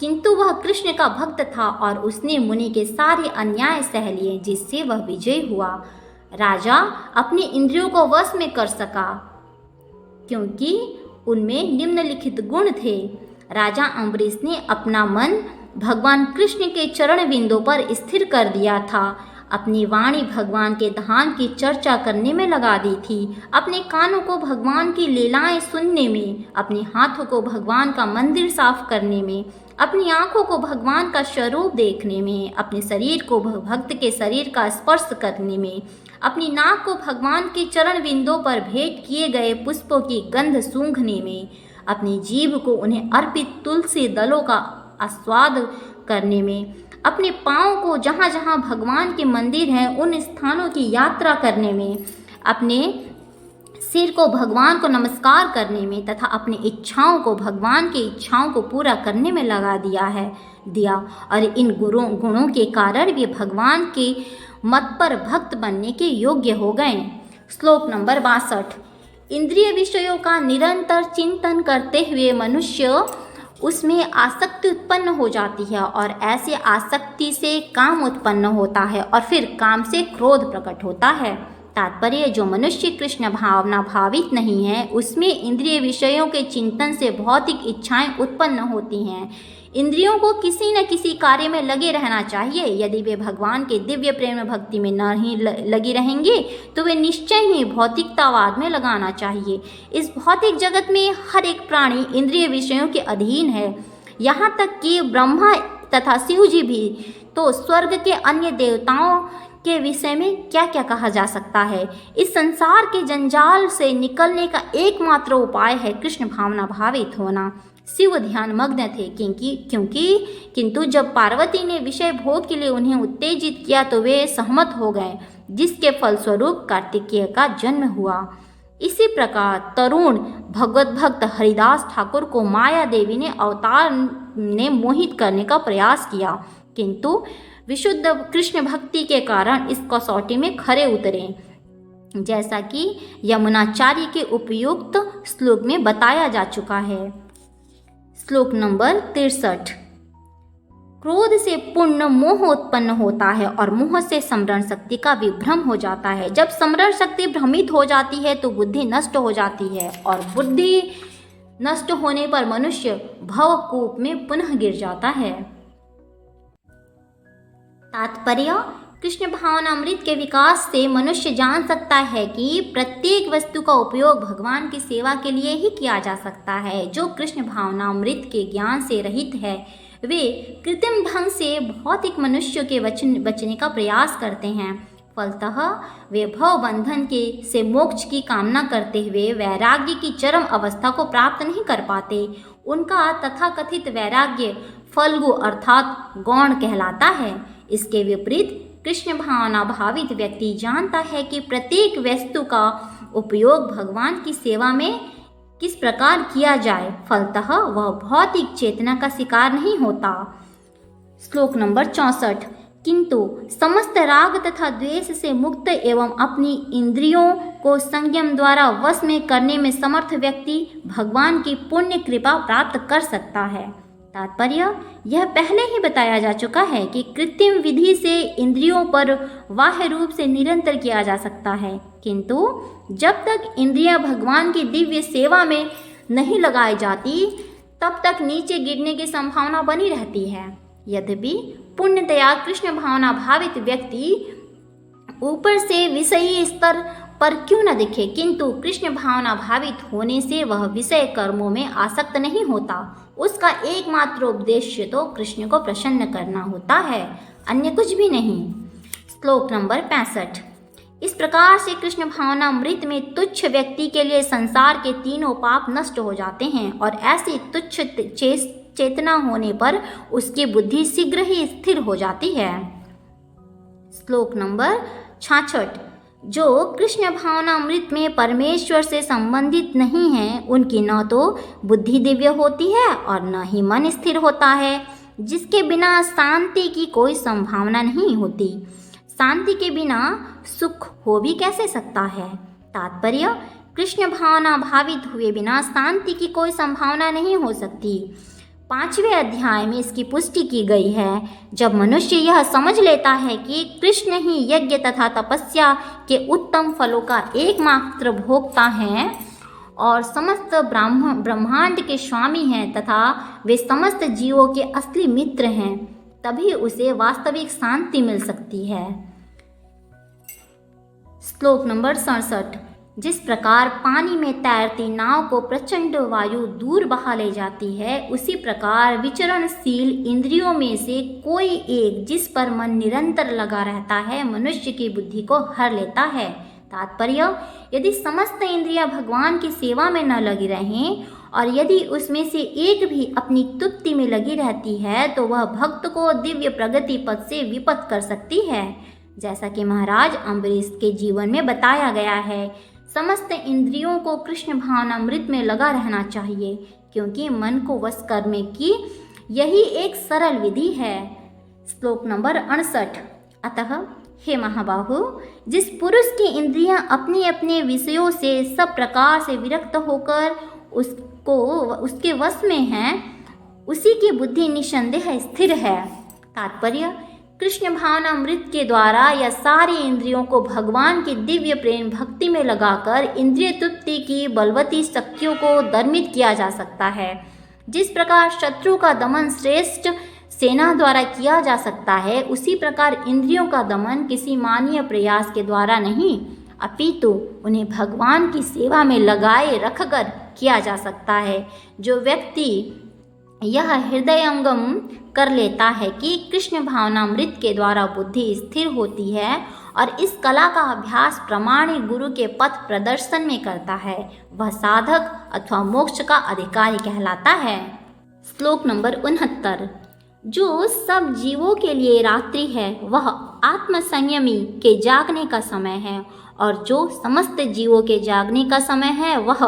किंतु वह कृष्ण का भक्त था और उसने मुनि के सारे अन्याय सह लिए, जिससे वह विजयी हुआ। राजा अपनी इंद्रियों को वश में कर सका, क्योंकि उनमें निम्नलिखित गुण थे। राजा अम्बरीश ने अपना मन भगवान कृष्ण के चरण बिंदों पर स्थिर कर दिया था, अपनी वाणी भगवान के धाम की चर्चा करने में लगा दी थी, अपने कानों को भगवान की लीलाएं सुनने में, अपने हाथों को भगवान का मंदिर साफ करने में, अपनी आंखों को भगवान का स्वरूप देखने में, अपने शरीर को भक्त के शरीर का स्पर्श करने में, अपनी नाक को भगवान के चरण बिंदों पर भेंट किए गए पुष्पों की गंध सूंघने में, अपनी जीभ को उन्हें अर्पित तुलसी दलों का आस्वाद करने में, अपने पाँव को जहाँ जहाँ भगवान के मंदिर हैं उन स्थानों की यात्रा करने में, अपने सिर को भगवान को नमस्कार करने में तथा अपनी इच्छाओं को भगवान की इच्छाओं को पूरा करने में लगा दिया। और इन गुणों के कारण वे भगवान के मत पर भक्त बनने के योग्य हो गए। श्लोक नंबर 62। इंद्रिय विषयों का निरंतर चिंतन करते हुए मनुष्य उसमें आसक्ति उत्पन्न हो जाती है और ऐसे आसक्ति से काम उत्पन्न होता है और फिर काम से क्रोध प्रकट होता है। तात्पर्य, जो मनुष्य कृष्ण भावना भावित नहीं है उसमें इंद्रिय विषयों के चिंतन से भौतिक इच्छाएं उत्पन्न होती हैं। इंद्रियों को किसी न किसी कार्य में लगे रहना चाहिए। यदि वे भगवान के दिव्य प्रेम भक्ति में नहीं लगी रहेंगे तो वे निश्चय ही भौतिकतावाद में लगाना चाहिए। इस भौतिक जगत में हर एक प्राणी इंद्रिय विषयों के अधीन है, यहाँ तक कि ब्रह्मा तथा शिव जी भी। तो स्वर्ग के अन्य देवताओं के विषय में क्या क्या कहा जा सकता है। इस संसार के जंजाल से निकलने का एकमात्र उपाय है कृष्ण भावना भावित होना। शिव ध्यान मग्न थे, किंतु जब पार्वती ने विषय भोग के लिए उन्हें उत्तेजित किया तो वे सहमत हो गए, जिसके फलस्वरूप कार्तिकेय का जन्म हुआ। इसी प्रकार तरुण भगवत भक्त हरिदास ठाकुर को माया देवी ने अवतार ने मोहित करने का प्रयास किया, किंतु विशुद्ध कृष्ण भक्ति के कारण इस कसौटी में खरे उतरे, जैसा कि यमुनाचार्य के उपयुक्त श्लोक में बताया जा चुका है। श्लोक नंबर 63। क्रोध से पूर्ण मोह उत्पन्न होता है और मोह से स्मरण शक्ति का विभ्रम हो जाता है। जब स्मरण शक्ति भ्रमित हो जाती है तो बुद्धि नष्ट हो जाती है और बुद्धि नष्ट होने पर मनुष्य भवकूप में पुनः गिर जाता है। तात्पर्य, कृष्ण भावनामृत के विकास से मनुष्य जान सकता है कि प्रत्येक वस्तु का उपयोग भगवान की सेवा के लिए ही किया जा सकता है। जो कृष्ण भावनामृत के ज्ञान से रहित है वे कृत्रिम ढंग से भौतिक मनुष्य के बचने का प्रयास करते हैं। फलतः वे भव बंधन से मोक्ष की कामना करते हुए वैराग्य की चरम अवस्था को प्राप्त नहीं कर पाते। उनका तथाकथित वैराग्य फल्गु अर्थात गौण कहलाता है। इसके विपरीत कृष्ण भावना भावित व्यक्ति जानता है कि प्रत्येक वस्तु का उपयोग भगवान की सेवा में किस प्रकार किया जाए, फलतः वह भौतिक चेतना का शिकार नहीं होता। श्लोक नंबर 64। किंतु समस्त राग तथा द्वेष से मुक्त एवं अपनी इंद्रियों को संयम द्वारा वश में करने में समर्थ व्यक्ति भगवान की पुण्य कृपा प्राप्त कर सकता है। तात्पर्य, यह पहले ही बताया जा चुका है कि कृत्रिम विधि से इंद्रियों पर बाह्य रूप से निरंतर किया जा सकता है, किंतु जब तक इंद्रियां भगवान की दिव्य सेवा में नहीं लगाई जाती तब तक नीचे गिरने की संभावना बनी रहती है। यद्यपि पुण्यतया कृष्ण भावना भावित व्यक्ति ऊपर से विषयी स्तर पर क्यों न दिखे, किंतु कृष्ण भावना भावित होने से वह विषय कर्मों में आसक्त नहीं होता। उसका एकमात्र उद्देश्य तो कृष्ण को प्रसन्न करना होता है, अन्य कुछ भी नहीं। श्लोक नंबर 65। इस प्रकार से कृष्ण भावना अमृत में तुच्छ व्यक्ति के लिए संसार के तीनों पाप नष्ट हो जाते हैं और ऐसी तुच्छ चेतना होने पर उसकी बुद्धि शीघ्र ही स्थिर हो जाती है। श्लोक नंबर 66। जो कृष्ण भावनामृत में परमेश्वर से संबंधित नहीं हैं, उनकी न तो बुद्धि दिव्य होती है और न ही मन स्थिर होता है, जिसके बिना शांति की कोई संभावना नहीं होती। शांति के बिना सुख हो भी कैसे सकता है? तात्पर्य, कृष्ण भावना भावित हुए बिना शांति की कोई संभावना नहीं हो सकती। 5वें अध्याय में इसकी पुष्टि की गई है। जब मनुष्य यह समझ लेता है कि कृष्ण ही यज्ञ तथा तपस्या के उत्तम फलों का एकमात्र भोक्ता है और समस्त ब्रह्मांड के स्वामी हैं तथा वे समस्त जीवों के असली मित्र हैं, तभी उसे वास्तविक शांति मिल सकती है। श्लोक नंबर 67। जिस प्रकार पानी में तैरती नाव को प्रचंड वायु दूर बहा ले जाती है, उसी प्रकार विचरणशील इंद्रियों में से कोई एक जिस पर मन निरंतर लगा रहता है, मनुष्य की बुद्धि को हर लेता है। तात्पर्य, यदि समस्त इंद्रियां भगवान की सेवा में न लगी रहें और यदि उसमें से एक भी अपनी तृप्ति में लगी रहती है, तो वह भक्त को दिव्य प्रगति पथ से विपथ कर सकती है। जैसा कि महाराज अम्बरीश के जीवन में बताया गया है, समस्त इंद्रियों को कृष्ण भावनामृत में लगा रहना चाहिए, क्योंकि मन को वश करने की यही एक सरल विधि है। श्लोक नंबर 68। अतः हे महाबाहु, जिस पुरुष की इंद्रियां अपने अपने विषयों से सब प्रकार से विरक्त होकर उसके वश में हैं, उसी की बुद्धि निसंदेह स्थिर है। तात्पर्य, कृष्ण भावनामृत के द्वारा या सारी इंद्रियों को भगवान की दिव्य प्रेम भक्ति में लगाकर इंद्रिय तृप्ति की बलवती शक्तियों को दर्मित किया जा सकता है। जिस प्रकार शत्रु का दमन श्रेष्ठ सेना द्वारा किया जा सकता है, उसी प्रकार इंद्रियों का दमन किसी मानवीय प्रयास के द्वारा नहीं, अपितु उन्हें भगवान की सेवा में लगाए रखकर किया जा सकता है। जो व्यक्ति यह हृदयंगम कर लेता है कि कृष्ण भावनामृत के द्वारा बुद्धि स्थिर होती है और इस कला का अभ्यास प्रामाणिक गुरु के पथ प्रदर्शन में करता है, वह साधक अथवा मोक्ष का अधिकारी कहलाता है। श्लोक नंबर 69। जो सब जीवों के लिए रात्रि है, वह आत्मसंयमी के जागने का समय है, और जो समस्त जीवों के जागने का समय है, वह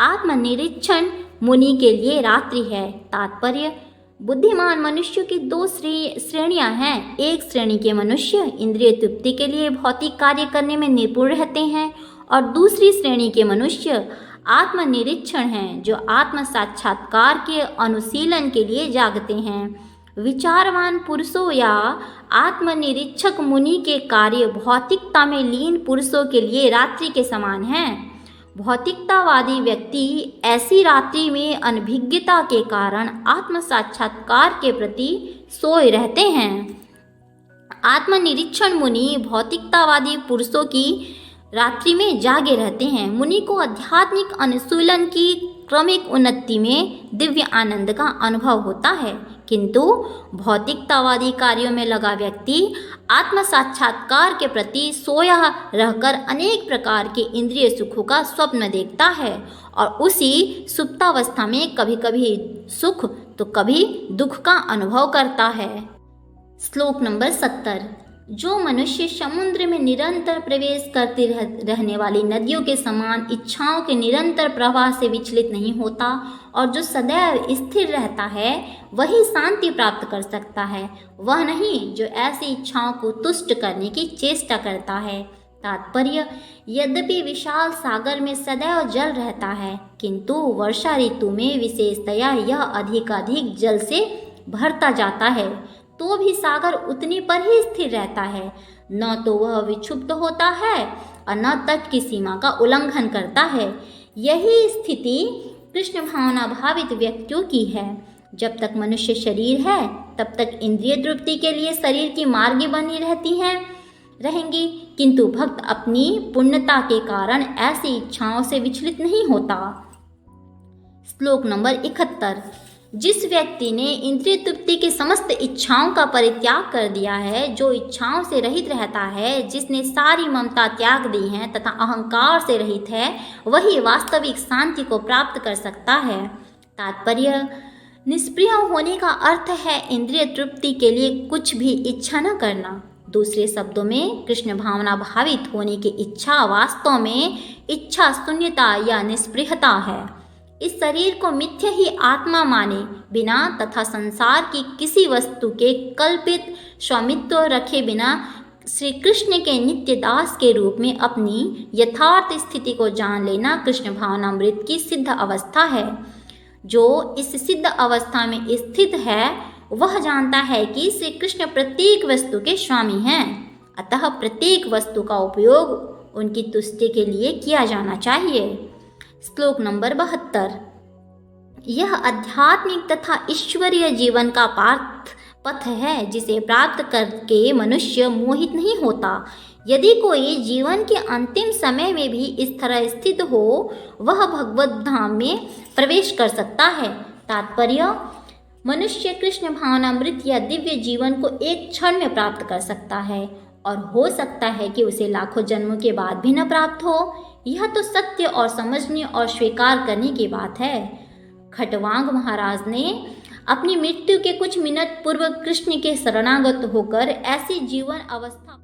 आत्मनिरीक्षण मुनि के लिए रात्रि है। तात्पर्य, बुद्धिमान मनुष्यों की दो श्रेणियां हैं। एक श्रेणी के मनुष्य इंद्रिय तृप्ति के लिए भौतिक कार्य करने में निपुण रहते हैं, और दूसरी श्रेणी के मनुष्य आत्मनिरीक्षण हैं, जो आत्म साक्षात्कार के अनुशीलन के लिए जागते हैं। विचारवान पुरुषों या आत्मनिरीक्षक मुनि के कार्य भौतिकता में लीन पुरुषों के लिए रात्रि के समान हैं। भौतिकतावादी व्यक्ति ऐसी रात्रि में अनभिज्ञता के कारण आत्म साक्षात्कार के प्रति सोए रहते हैं। आत्मनिरीक्षण मुनि भौतिकतावादी पुरुषों की रात्रि में जागे रहते हैं। मुनि को आध्यात्मिक अनुशीलन की क्रमिक उन्नति में दिव्य आनंद का अनुभव होता है, किंतु भौतिकतावादी कार्यों में लगा व्यक्ति आत्म साक्षात्कार के प्रति सोया रहकर अनेक प्रकार के इंद्रिय सुखों का स्वप्न देखता है और उसी सुप्तावस्था में कभी कभी सुख तो कभी दुख का अनुभव करता है। श्लोक नंबर 70। जो मनुष्य समुद्र में निरंतर प्रवेश करती रहने वाली नदियों के समान इच्छाओं के निरंतर प्रवाह से विचलित नहीं होता और जो सदैव स्थिर रहता है, वही शांति प्राप्त कर सकता है, वह नहीं जो ऐसी इच्छाओं को तुष्ट करने की चेष्टा करता है। तात्पर्य, यद्यपि विशाल सागर में सदैव जल रहता है, किंतु वर्षा ऋतु में विशेषतया यह अधिकाधिक जल से भरता जाता है, तो भी सागर उतनी पर ही स्थिर रहता है। न तो वह विक्षुब्ध होता है और न तट की सीमा का उल्लंघन करता है। यही स्थिति कृष्ण भावना भावित व्यक्तियों की है। जब तक मनुष्य शरीर है, तब तक इंद्रिय तृप्ति के लिए शरीर की मार्गी बनी रहेंगी, किंतु भक्त अपनी पुण्यता के कारण ऐसी इच्छाओं से विचलित नहीं होता। श्लोक नंबर 71। जिस व्यक्ति ने इंद्रिय तृप्ति की समस्त इच्छाओं का परित्याग कर दिया है, जो इच्छाओं से रहित रहता है, जिसने सारी ममता त्याग दी है तथा अहंकार से रहित है, वही वास्तविक शांति को प्राप्त कर सकता है। तात्पर्य, निष्प्रिय होने का अर्थ है इंद्रिय तृप्ति के लिए कुछ भी इच्छा न करना। दूसरे शब्दों में कृष्ण भावना भावित होने की इच्छा वास्तव में इच्छा शून्यता या निष्पृहता है। इस शरीर को मिथ्या ही आत्मा माने बिना तथा संसार की किसी वस्तु के कल्पित स्वामित्व रखे बिना श्री कृष्ण के नित्य दास के रूप में अपनी यथार्थ स्थिति को जान लेना कृष्ण भावनामृत की सिद्ध अवस्था है। जो इस सिद्ध अवस्था में स्थित है वह जानता है कि श्री कृष्ण प्रत्येक वस्तु के स्वामी हैं, अतः प्रत्येक वस्तु का उपयोग उनकी तुष्टि के लिए किया जाना चाहिए। श्लोक नंबर 72। यह आध्यात्मिक तथा ईश्वरीय जीवन का पथ है जिसे प्राप्त करके मनुष्य मोहित नहीं होता। यदि कोई जीवन के अंतिम समय में भी इस तरह स्थित हो वह भगवत धाम में प्रवेश कर सकता है। तात्पर्य, मनुष्य कृष्ण भावनामृत या दिव्य जीवन को एक क्षण में प्राप्त कर सकता है और हो सकता है कि उसे लाखों जन्मों के बाद भी न प्राप्त हो। यह तो सत्य और समझने और स्वीकार करने की बात है। खटवांग महाराज ने अपनी मृत्यु के कुछ मिनट पूर्व कृष्ण के शरणागत होकर ऐसी जीवन अवस्था